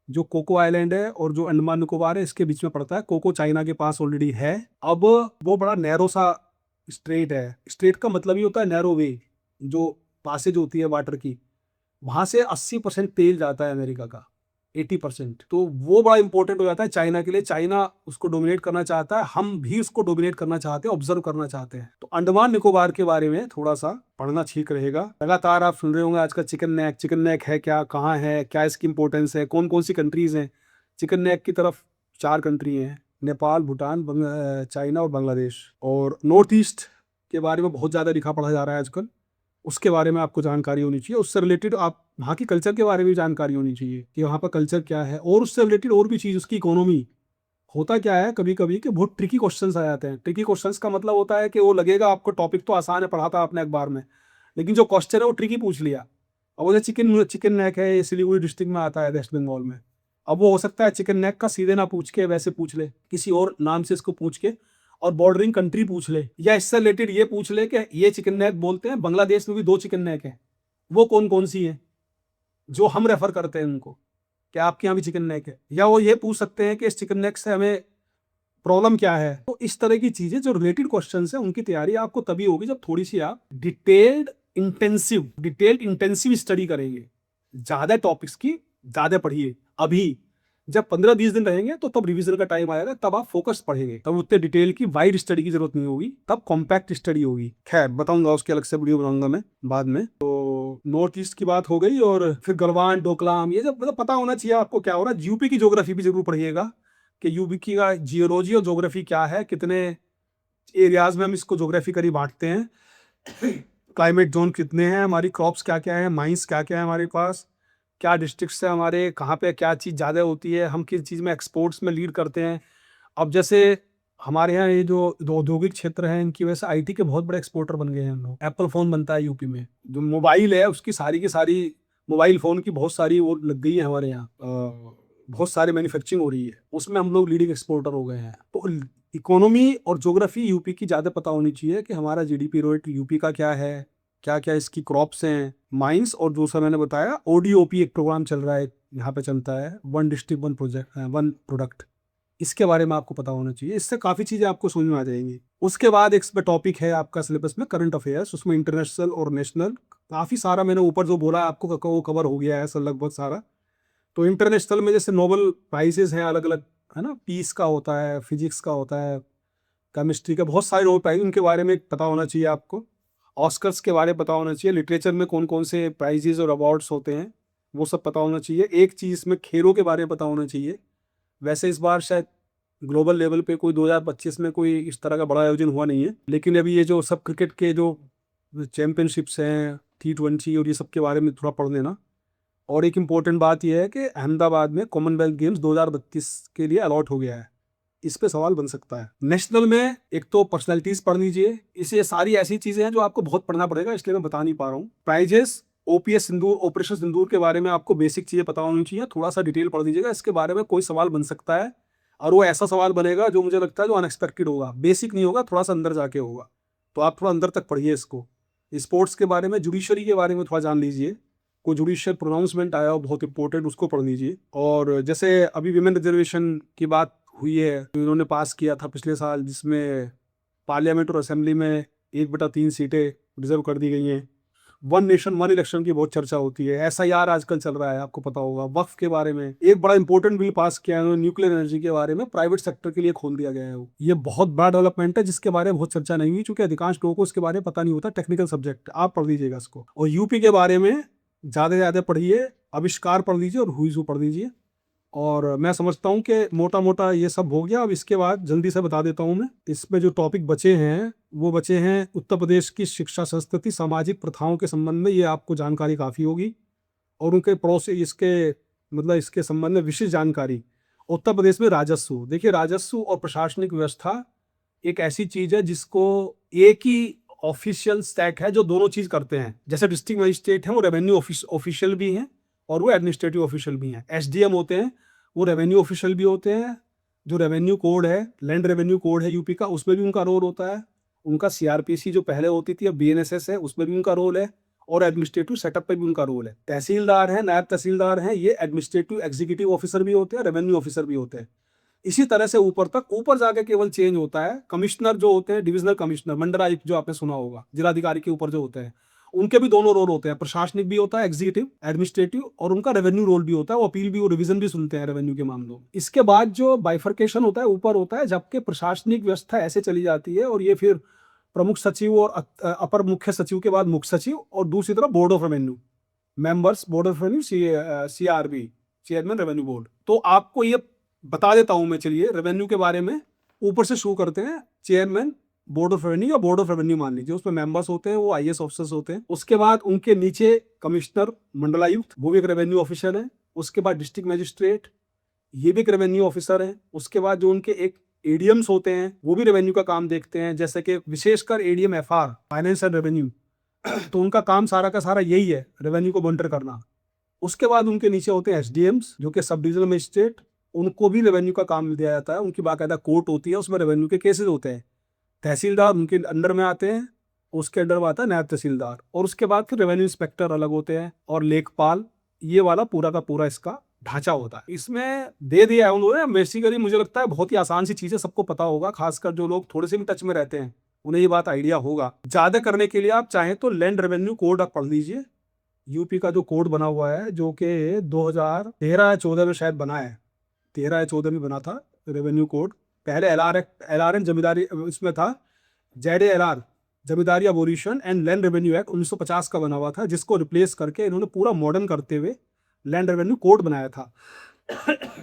Speaker 1: जो कोको आइलैंड है और जो अंडमान निकोबार है इसके बीच में पड़ता है। कोको चाइना के पास ऑलरेडी है। अब वो बड़ा नैरो सा स्ट्रेट है, स्ट्रेट का मतलब ही होता है नैरो वे, जो पासेज होती है वाटर की, वहां से 80% तेल जाता है अमेरिका का, 80%, तो वो बड़ा इंपॉर्टेंट हो जाता है चाइना के लिए। चाइना उसको डोमिनेट करना चाहता है, हम भी उसको डोमिनेट करना चाहते हैं, ऑब्जर्व करना चाहते हैं। तो अंडमान निकोबार के बारे में थोड़ा सा पढ़ना ठीक रहेगा। लगातार आप सुन रहे होंगे आजकल चिकन नेक है क्या, कहाँ है, क्या इसकी इंपॉर्टेंस है, कौन कौन सी कंट्रीज हैं। चिकन नेक की तरफ 4 कंट्री हैं, नेपाल, भूटान, चाइना और बांग्लादेश। और नॉर्थ ईस्ट के बारे में बहुत ज़्यादा लिखा पढ़ा जा रहा है आजकल, उसके बारे में आपको जानकारी होनी चाहिए। उससे रिलेटेड आप वहाँ की कल्चर के बारे में भी जानकारी होनी चाहिए कि वहाँ पर कल्चर क्या है, और उससे रिलेटेड और भी चीज़, उसकी इकोनॉमी। होता क्या है कभी कभी कि बहुत ट्रिकी क्वेश्चंस आ जाते हैं। ट्रिकी क्वेश्चंस का मतलब होता है कि वो लगेगा आपको टॉपिक तो आसान है, पढ़ा था आपने अखबार में, लेकिन जो क्वेश्चन है वो ट्रिकी पूछ लिया। अब वो चिकन नेक है, ये सिलीगुड़ी डिस्ट्रिक्ट में आता है वेस्ट बंगाल में। अब वो हो सकता है चिकन नेक का सीधे ना पूछ के वैसे पूछ ले, किसी और नाम से इसको पूछ के, और बॉर्डरिंग कंट्री पूछ ले, या इससे रिलेटेड ये पूछ ले कि ये चिकन नेक बोलते हैं, बांग्लादेश में भी 2 चिकन नेक है, वो कौन कौन सी है जो हम रेफर करते हैं उनको, क्या आपके यहाँ भी चिकन नेक है। या वो ये पूछ सकते हैं कि इस चिकन नेक से हमें प्रॉब्लम क्या है। तो इस तरह की चीजें जो रिलेटेड क्वेश्चन है उनकी तैयारी आपको तभी होगी जब थोड़ी सी आप डिटेल्ड इंटेंसिव स्टडी करेंगे, ज्यादा टॉपिक्स की ज्यादा पढ़िए। अभी जब 15-20 दिन रहेंगे तो तब रिवीजन का टाइम आएगा, तब आप फोकस पढ़ेंगे, तब उतने डिटेल की वाइड स्टडी की जरूरत नहीं होगी, तब कॉम्पैक्ट स्टडी होगी। खैर बताऊंगा, उसके अलग से वीडियो बनाऊंगा मैं बाद में। तो नॉर्थ ईस्ट की बात हो गई, और फिर गलवान, डोकलाम, ये जब मतलब पता होना चाहिए आपको क्या हो रहा है। यूपी की ज्योग्राफी भी जरूर पढ़िएगा कि यूपी की का जियोलॉजी और ज्योग्राफी क्या है, कितने एरियाज में हम इसको ज्योग्राफिकली बांटते हैं, क्लाइमेट जोन कितने हैं, हमारी क्रॉप्स क्या क्या है, माइंस क्या क्या है हमारे पास, क्या डिस्ट्रिक्ट्स है हमारे, कहाँ पे क्या चीज़ ज़्यादा होती है, हम किस चीज़ में एक्सपोर्ट्स में लीड करते हैं। अब जैसे हमारे यहाँ ये जो औद्योगिक क्षेत्र है, इनकी वजह से आईटी के बहुत बड़े एक्सपोर्टर बन गए हैं हम लोग। एप्पल फ़ोन बनता है यूपी में, जो मोबाइल है उसकी सारी की सारी, मोबाइल फ़ोन की बहुत सारी वो लग गई है हमारे यहाँ, बहुत सारी मैन्युफैक्चरिंग हो रही है, उसमें हम लोग लीडिंग एक्सपोर्टर हो गए हैं। तो इकोनॉमी और ज्योग्राफी यूपी की ज़्यादा पता होनी चाहिए कि हमारा जीडीपी रेट यूपी का क्या है, क्या क्या इसकी क्रॉप्स हैं, माइंस, और दूसरा मैंने बताया ओडीओपी एक प्रोग्राम चल रहा है यहाँ पे चलता है, one district one project, one product, इसके बारे में आपको पता होना चाहिए। इससे काफ़ी चीज़ें आपको समझ में आ जाएंगी। उसके बाद एक टॉपिक है आपका सिलेबस में करंट अफेयर्स, उसमें इंटरनेशनल और नेशनल काफ़ी सारा मैंने ऊपर जो बोला आपको वो कवर हो गया है सर लगभग सारा। तो इंटरनेशनल में जैसे नोबेल प्राइजेस हैं अलग अलग, है ना, पीस का होता है, फिजिक्स का होता है, केमिस्ट्री का, बहुत सारे नोबेल प्राइज, उनके बारे में पता होना चाहिए आपको। ऑस्कर्स के बारे में पता होना चाहिए, लिटरेचर में कौन कौन से प्राइजेस और अवार्ड्स होते हैं वो सब पता होना चाहिए। एक चीज़ में खेलों के बारे में पता होना चाहिए। वैसे इस बार शायद ग्लोबल लेवल पे कोई 2025 में कोई इस तरह का बड़ा आयोजन हुआ नहीं है, लेकिन अभी ये जो सब क्रिकेट के जो चैंपियनशिप्स हैं, T20 और ये सब के बारे में थोड़ा पढ़ लेना। और एक इम्पोर्टेंट बात यह है कि अहमदाबाद में कॉमनवेल्थ गेम्स 2032 के लिए अलॉट हो गया है, इस पे सवाल बन सकता है। नेशनल में एक तो पर्सनैलिटीज पढ़ लीजिए, इसे सारी ऐसी चीजें हैं जो आपको बहुत पढ़ना पड़ेगा, इसलिए मैं बता नहीं पा रहा हूँ। प्राइजेस, ओपीएस सिंदूर, ऑपरेशन सिंदूर के बारे में आपको बेसिक चीजें पता होनी चाहिए, थोड़ा सा डिटेल पढ़ लीजिएगा, इसके बारे में कोई सवाल बन सकता है, और वो ऐसा सवाल बनेगा जो मुझे लगता है जो अनएक्सपेक्टेड होगा, बेसिक नहीं होगा, थोड़ा सा अंदर जाके होगा, तो आप थोड़ा अंदर तक पढ़िए इसको। स्पोर्ट्स के बारे में, जुडिशरी के बारे में थोड़ा जान लीजिए, कोई जुडिशियल प्रोनाउंसमेंट आया हो बहुत इंपॉर्टेंट, उसको पढ़ लीजिए। और जैसे अभी विमेन रिजर्वेशन की बात हुई है, तो इन्होंने पास किया था पिछले साल, जिसमें पार्लियामेंट और असेंबली में 1/3 सीटें रिजर्व कर दी गई हैं। वन नेशन वन इलेक्शन की बहुत चर्चा होती है, एसआईआर आजकल चल रहा है, आपको पता होगा। वक्फ के बारे में एक बड़ा इंपॉर्टेंट बिल पास किया है, न्यूक्लियर एनर्जी के बारे में प्राइवेट सेक्टर के लिए खोल दिया गया है। ये बहुत बड़ा डेवलपमेंट है जिसके बारे में बहुत चर्चा नहीं हुई, क्योंकि अधिकांश लोगों को इसके बारे में पता नहीं होता, टेक्निकल सब्जेक्ट, आप पढ़ लीजिएगा इसको। और यूपी के बारे में ज़्यादा से ज़्यादा पढ़िए, आविष्कार पढ़ लीजिए और हुई पढ़ लीजिए। और मैं समझता हूँ कि मोटा मोटा ये सब हो गया। अब इसके बाद जल्दी से बता देता हूँ मैं, इसमें जो टॉपिक बचे हैं वो बचे हैं उत्तर प्रदेश की शिक्षा संस्कृति, सामाजिक प्रथाओं के संबंध में, ये आपको जानकारी काफ़ी होगी, और उनके प्रोसेस, इसके मतलब इसके संबंध में विशेष जानकारी। उत्तर प्रदेश में राजस्व, देखिए राजस्व और प्रशासनिक व्यवस्था एक ऐसी चीज़ है जिसको एक ही ऑफिशियल स्टैक है जो दोनों चीज़ करते हैं। जैसे डिस्ट्रिक्ट मजिस्ट्रेट हैं, वो रेवेन्यू ऑफिशियल भी हैं और वो एडमिनिस्ट्रेटिव ऑफिशियल भी हैं। एसडीएम होते हैं, वो रेवेन्यू ऑफिशियल भी होते हैं। जो रेवेन्यू कोड है, लैंड रेवेन्यू कोड है यूपी का, उसमें भी उनका रोल होता है। उनका सीआरपीसी जो पहले होती थी, अब बीएनएसएस है, उसमें भी उनका रोल है। और एडमिनिस्ट्रेटिव सेटअप पे भी उनका रोल है। तहसीलदार हैं, नायब तहसीलदार हैं, ये एडमिनिस्ट्रेटिव एग्जीक्यूटिव ऑफिसर भी होते हैं, रेवेन्यू ऑफिसर भी होते हैं। इसी तरह से ऊपर तक, ऊपर जाके केवल चेंज होता है। कमिश्नर जो होते हैं, डिविजनल कमिश्नर, मंडलायुक्त जो आपने सुना होगा, जिलाधिकारी के ऊपर जो होते हैं, उनके भी दोनों रोल होते हैं। प्रशासनिक भी होता है, एग्जीक्यूटिव, एडमिनिस्ट्रेटिव, और उनका रेवेन्यू रोल भी होता है। वो अपील भी और रिवीजन भी सुनते हैं रेवेन्यू के मामलों में। इसके बाद जो बाइफर्केशन होता है ऊपर होता है, जबकि प्रशासनिक व्यवस्था ऐसे चली जाती है, और ये फिर प्रमुख सचिव और अपर मुख्य सचिव के बाद मुख्य सचिव, और दूसरी तरफ board of revenue members, board of revenue, CRB, chairman revenue board. तो आपको ये बता देता हूं मैं, चलिए रेवेन्यू के बारे में ऊपर से शुरू करते हैं। चेयरमैन बोर्ड ऑफ रेवेन्यू, या बोर्ड ऑफ रेवेन्यू मान लीजिए, उसमें मेंबर्स होते हैं, वो आईएएस ऑफिसर्स होते हैं। उसके बाद उनके नीचे कमिश्नर, मंडलायुक्त, वो भी एक रेवेन्यू ऑफिसर है। उसके बाद डिस्ट्रिक्ट मजिस्ट्रेट, ये भी एक रेवेन्यू ऑफिसर है। उसके बाद जो उनके एक एडीएम्स होते हैं, वो भी रेवेन्यू का काम देखते हैं, जैसे कि विशेषकर ADM FR, finance and revenue, तो उनका काम सारा का सारा यही है, रेवेन्यू को मॉनिटर करना। उसके बाद उनके नीचे होते हैं एसडीएम्स, जो कि सब डिविजनल मजिस्ट्रेट, उनको भी रेवेन्यू का काम दिया जाता है। उनकी बाकायदा कोर्ट होती है, उसमें रेवेन्यू के केसेस होते हैं। तहसीलदार उनके अंडर में आते हैं, उसके अंडर में आता है नायब तहसीलदार, और उसके बाद फिर रेवेन्यू इंस्पेक्टर अलग होते हैं, और लेखपाल, ये वाला पूरा का पूरा इसका ढांचा होता है। इसमें दे दिया है उन्होंने बेसिकली, मुझे लगता है बहुत ही आसान सी चीजें, सबको पता होगा, खासकर जो लोग थोड़े से भी टच में रहते हैं उन्हें ये बात आइडिया होगा। ज्यादा करने के लिए आप चाहें तो लैंड रेवेन्यू कोड आप पढ़ लीजिए। यूपी का जो कोड बना हुआ है, जो कि 2013 या 14 में शायद बना है, 13 या 14 में बना था रेवेन्यू कोड। पहले एलआरएन जमींदारी इसमें था, ZLR, zamindari abolition and land revenue act 1950 का बना हुआ था, जिसको रिप्लेस करके इन्होंने पूरा मॉडर्न करते हुए लैंड रेवेन्यू कोड बनाया था।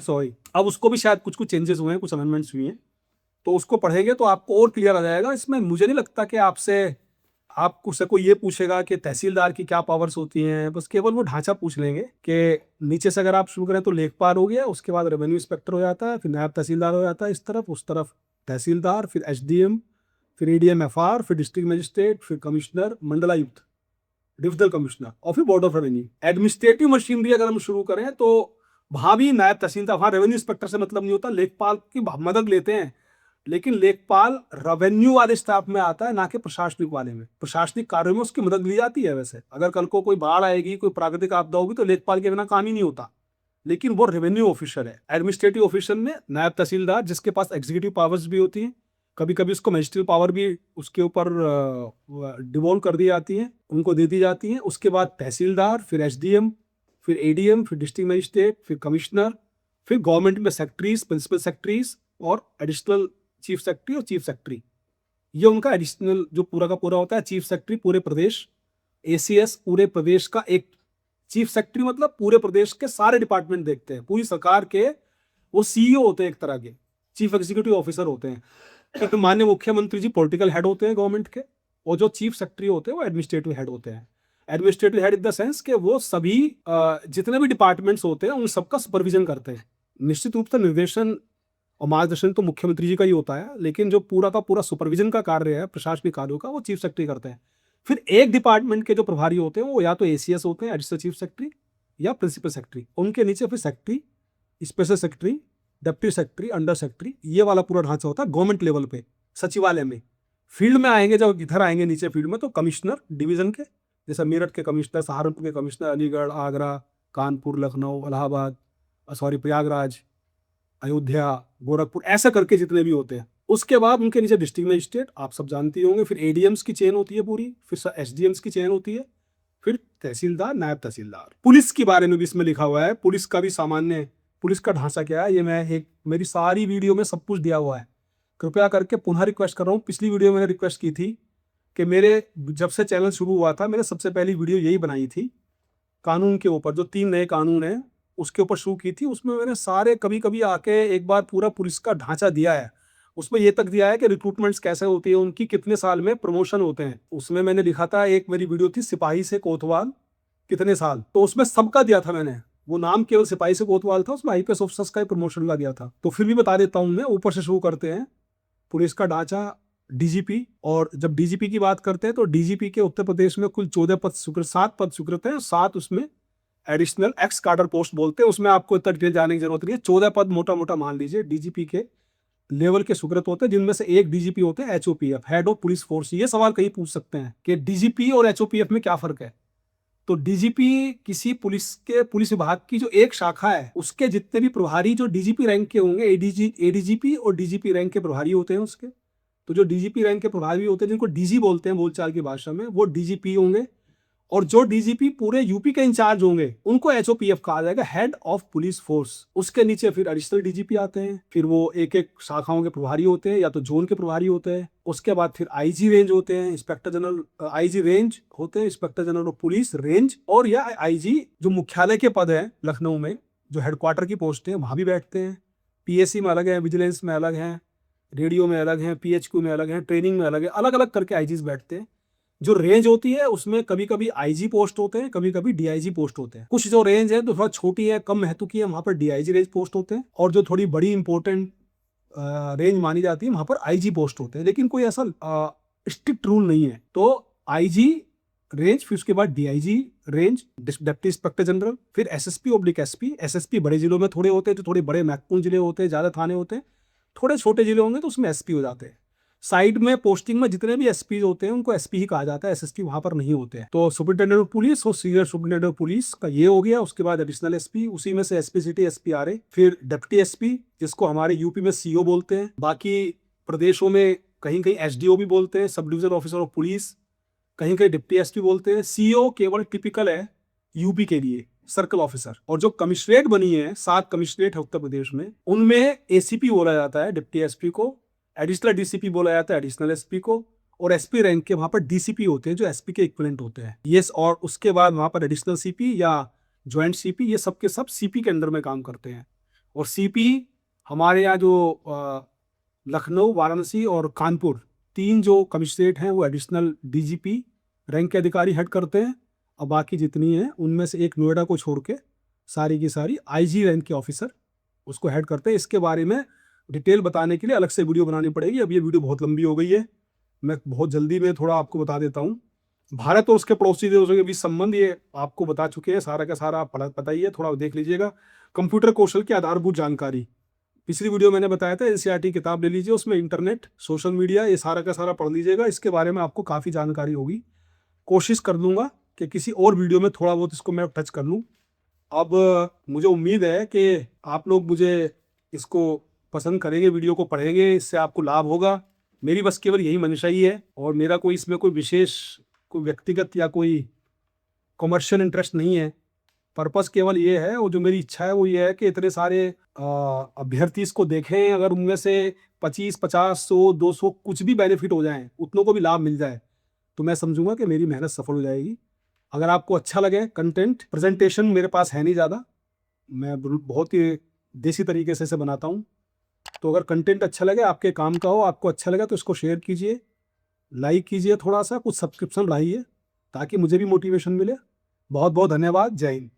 Speaker 1: सॉरी, अब उसको भी शायद कुछ कुछ चेंजेस हुए हैं, कुछ अमेंडमेंट्स हुए हैं, तो उसको पढ़ेंगे तो आपको और क्लियर आ जाएगा। इसमें मुझे नहीं लगता कि आपसे कोई ये पूछेगा कि तहसीलदार की क्या पावर्स होती हैं, बस केवल वो ढांचा पूछ लेंगे कि नीचे से अगर आप शुरू करें तो लेखपाल हो गया, उसके बाद रेवेन्यू इंस्पेक्टर हो जाता है, फिर नायब तहसीलदार हो जाता है, इस तरफ उस तरफ तहसीलदार, फिर एसडीएम, फिर एडीएम एफआर, फिर डिस्ट्रिक्ट मजिस्ट्रेट, फिर कमिश्नर, मंडलायुक्त, डिविजनल कमिश्नर और फिर board of revenue. Administrative machinery अगर हम शुरू करें तो वहां भी नायब तहसीलदार, वहां रेवेन्यू इंस्पेक्टर से मतलब नहीं होता, लेखपाल की मदद लेते हैं, लेकिन लेखपाल रेवेन्यू वाले स्टाफ में आता है, ना कि प्रशासनिक वाले में। प्रशासनिक कार्यों में उसकी मदद ली जाती है। वैसे अगर कल को कोई बाढ़ आएगी, कोई प्राकृतिक आपदा होगी, तो लेखपाल के बिना काम ही नहीं होता, लेकिन वो रेवेन्यू ऑफिसर है। एडमिनिस्ट्रेटिव ऑफिसर में नायब तहसीलदार, जिसके पास एग्जीक्यूटिव पावर्स भी होती हैं, कभी कभी उसको मजिस्ट्रेटिव पावर भी उसके ऊपर डिवॉल्व कर दी जाती है, उनको दे दी जाती है। उसके बाद तहसीलदार, फिर एसडीएम, फिर एडीएम, फिर डिस्ट्रिक्ट मजिस्ट्रेट, फिर कमिश्नर, फिर गवर्नमेंट में सेक्रेटरीज, प्रिंसिपल सेक्रेटरीज और एडिशनल चीफ सेक्रेटरी और चीफ सेक्रेटरी। ये उनका एडिशनल जो पूरा का पूरा होता है। चीफ सेक्रेटरी पूरे प्रदेश, एसीएस पूरे प्रदेश का एक चीफ सेक्रेटरी, मतलब पूरे प्रदेश के सारे डिपार्टमेंट देखते हैं, पूरी सरकार के वो सीईओ होते हैं, एक तरह के चीफ एग्जीक्यूटिव ऑफिसर होते हैं। तो माननीय मुख्यमंत्री जी पॉलिटिकल हेड होते हैं गवर्नमेंट के, और जो चीफ सेक्रेटरी होते हैं वो एडमिनिस्ट्रेटिव हेड होते हैं। Administrative head in the sense कि वो सभी जितने भी डिपार्टमेंट्स होते हैं उन सबका सुपरविजन करते हैं। निश्चित रूप से निर्देशन और मार्गदर्शन तो मुख्यमंत्री जी का ही होता है, लेकिन जो पूरा का पूरा सुपरविजन का कार्य है प्रशासनिक कार्यों का, वो चीफ सेक्रेटरी करते हैं। फिर एक डिपार्टमेंट के जो प्रभारी होते हैं वो या तो एसीएस होते हैं, एडिशनल चीफ सेक्रेटरी, या प्रिंसिपल सेक्रेटरी। उनके नीचे फिर secretary, special secretary, deputy secretary, under secretary, ये वाला पूरा ढांचा होता है गवर्नमेंट लेवल पे, सचिवालय में। फील्ड में आएंगे, जब इधर आएंगे नीचे फील्ड में, तो कमिश्नर डिवीजन के, जैसे मेरठ के कमिश्नर, सहारनपुर के कमिश्नर, अलीगढ़, आगरा, कानपुर, लखनऊ, इलाहाबाद, प्रयागराज, अयोध्या, गोरखपुर, ऐसा करके जितने भी होते हैं। उसके बाद उनके नीचे डिस्ट्रिक्ट मजिस्ट्रेट, आप सब जानते होंगे। फिर एडीएम्स की चेन होती है पूरी, फिर एसडीएम्स की चेन होती है, फिर तहसीलदार, नायब तहसीलदार। पुलिस के बारे में भी इसमें लिखा हुआ है। पुलिस का भी सामान्य, पुलिस का ढांचा क्या है, ये मैं मेरी सारी वीडियो में सब कुछ दिया हुआ है। कृपया करके पुनः रिक्वेस्ट कर रहा हूँ, पिछली वीडियो में मैंने रिक्वेस्ट की थी कि मेरे जब से चैनल शुरू हुआ था, मैंने सबसे पहली वीडियो यही बनाई थी कानून के ऊपर, जो 3 नए कानून हैं उसके ऊपर शुरू की थी। उसमें मैंने सारे कभी कभी आके एक बार पूरा पुलिस का ढांचा दिया है। उसमें ये तक दिया है कि रिक्रूटमेंट्स कैसे होती है, उनकी कितने साल में प्रमोशन होते हैं। उसमें मैंने लिखा था, एक मेरी वीडियो थी सिपाही से कोतवाल कितने साल, तो उसमें सबका दिया था मैंने। वो नाम केवल सिपाही से कोतवाल था, उसमें आईपीएस ऑफिसर्स का ही प्रमोशन का दिया था। तो फिर भी बता देता हूँ मैं, ऊपर से शुरू करते हैं। पुलिस का ढांचा, डीजीपी, और जब डीजीपी की बात करते हैं तो डीजीपी के उत्तर प्रदेश में कुल 14 पद स्वीकृत, 7 पद स्वीकृत हैं, 7 उसमें एडिशनल एक्स कार्डर पोस्ट बोलते हैं। उसमें आपको इतना डिटेल जाने की जरूरत नहीं है। 14 पद मोटा मोटा मान लीजिए डीजीपी के लेवल के स्वीकृत होते हैं, जिनमें से एक डीजीपी होते हैं एचओपीएफ, हेड ऑफ पुलिस फोर्स। ये सवाल कहीं पूछ सकते हैं कि डीजीपी और एचओपीएफ में क्या फर्क है। तो डीजीपी किसी पुलिस विभाग की जो एक शाखा है, उसके जितने भी प्रभारी जो डीजीपी रैंक के होंगे, एडीजीपी और डीजीपी रैंक के प्रभारी होते हैं उसके। तो जो डीजीपी रैंक के प्रभारी होते हैं, जिनको डीजी बोलते हैं बोलचाल की भाषा में, वो डीजीपी होंगे। और जो डीजीपी पूरे यूपी के इंचार्ज होंगे, उनको एचओपीएफ कहा जाएगा, हेड ऑफ पुलिस फोर्स। उसके नीचे फिर एडिशनल डीजीपी आते हैं, फिर वो एक एक शाखाओं के प्रभारी होते हैं, या तो जोन के प्रभारी होते हैं। उसके बाद फिर आईजी रेंज होते हैं, इंस्पेक्टर जनरल आईजी रेंज होते हैं, inspector general of police range. और या आईजी जो मुख्यालय के पद है लखनऊ में, जो हेडक्वार्टर की पोस्ट है, वहां भी बैठते हैं। पीएससी में अलग है, विजिलेंस में अलग है, रेडियो में अलग है, पीएचक्यू में अलग है, ट्रेनिंग में अलग है, अलग अलग करके आईजीज बैठते हैं। जो रेंज होती है उसमें कभी कभी आईजी पोस्ट होते हैं, कभी कभी डीआईजी पोस्ट होते हैं। कुछ जो रेंज है तो थोड़ा छोटी है, कम महत्व की है, वहां पर डीआईजी रेंज पोस्ट होते हैं। और जो थोड़ी बड़ी इंपॉर्टेंट रेंज मानी जाती है, वहां पर आईजी पोस्ट होते हैं। लेकिन कोई ऐसा स्ट्रिक्ट रूल नहीं है। तो आईजी रेंज, फिर उसके बाद DIG range, deputy inspector general, फिर एसएसपी ऑब्लिक एसपी। एसएसपी बड़े जिलों में थोड़े होते हैं, जो थोड़े बड़े महत्वपूर्ण जिले होते हैं, ज्यादा थाने होते हैं। थोड़े छोटे जिले होंगे तो उसमें एसपी हो जाते हैं। साइड में पोस्टिंग में जितने भी एसपी होते हैं उनको एसपी ही कहा जाता है, एसएसपी वहां पर नहीं होते हैं। तो सुपरिटेंडेंट ऑफ पुलिस और सीनियर सुपरिटेंडेंट ऑफ पुलिस का ये हो गया। उसके बाद एडिशनल एसपी, उसी में से एसपी सिटी, एसपी आरए, फिर डिप्टी एसपी, जिसको हमारे यूपी में सीओ बोलते हैं। बाकी प्रदेशों में कहीं कहीं एसडीओ भी बोलते हैं, sub division officer of police, कहीं कहीं डिप्टी एसपी बोलते हैं। सीओ केवल टिपिकल है यूपी के लिए, सर्कल ऑफिसर। और जो कमिश्नरेट बनी है, 7 कमिश्नरेट है उत्तर प्रदेश में, उनमें एसीपी बोला जाता है डिप्टी एसपी को, एडिशनल डीसीपी बोला जाता है एडिशनल एसपी को, और एसपी रैंक के वहाँ पर डीसीपी होते हैं जो एसपी के इक्विवेलेंट होते हैं। ये और उसके बाद वहाँ पर एडिशनल सीपी या ज्वाइंट सीपी, ये सब के सब सीपी के अंडर में काम करते हैं। और सीपी हमारे यहाँ जो लखनऊ, वाराणसी और कानपुर, 3 जो कमिश्नरेट हैं वो एडिशनल डीजीपी रैंक के अधिकारी हेड करते हैं, और बाकी जितनी हैं उनमें से एक नोएडा को छोड़ के सारी की सारी आईजी रैंक के ऑफिसर उसको हेड करते हैं। इसके बारे में डिटेल बताने के लिए अलग से वीडियो बनानी पड़ेगी। अब ये वीडियो बहुत लंबी हो गई है, मैं बहुत जल्दी में थोड़ा आपको बता देता हूँ। भारत और उसके पड़ोसी देशों के बीच संबंध ये आपको बता चुके हैं, सारा का सारा आप पता ही है, थोड़ा देख लीजिएगा। कंप्यूटर कौशल की आधारभूत जानकारी, पिछली वीडियो मैंने बताया था, एनसीईआरटी किताब ले लीजिए, उसमें इंटरनेट, सोशल मीडिया, ये सारा का सारा पढ़ लीजिएगा। इसके बारे में आपको काफ़ी जानकारी होगी। कोशिश कर लूँगा कि किसी और वीडियो में थोड़ा बहुत इसको मैं टच कर लूँ। अब मुझे उम्मीद है कि आप लोग मुझे इसको पसंद करेंगे, वीडियो को पढ़ेंगे, इससे आपको लाभ होगा। मेरी बस केवल यही मंशा ही है, और मेरा कोई इसमें कोई विशेष, कोई व्यक्तिगत या कोई कमर्शियल इंटरेस्ट नहीं है। पर्पस केवल ये है, और जो मेरी इच्छा है वो ये है कि इतने सारे अभ्यर्थी इसको देखें, अगर उनमें से 25, 50, 100, 200 कुछ भी बेनिफिट हो जाए, उतनों को भी लाभ मिल जाए, तो मैं समझूंगा कि मेरी मेहनत सफल हो जाएगी। अगर आपको अच्छा लगे कंटेंट, प्रेजेंटेशन मेरे पास है नहीं ज़्यादा, मैं बहुत ही देसी तरीके से इसे बनाता हूँ, तो अगर कंटेंट अच्छा लगे, आपके काम का हो, आपको अच्छा लगे, तो इसको शेयर कीजिए, लाइक कीजिए, थोड़ा सा कुछ सब्सक्रिप्शन बढ़ाइए ताकि मुझे भी मोटिवेशन मिले। बहुत बहुत धन्यवाद। जय हिंद।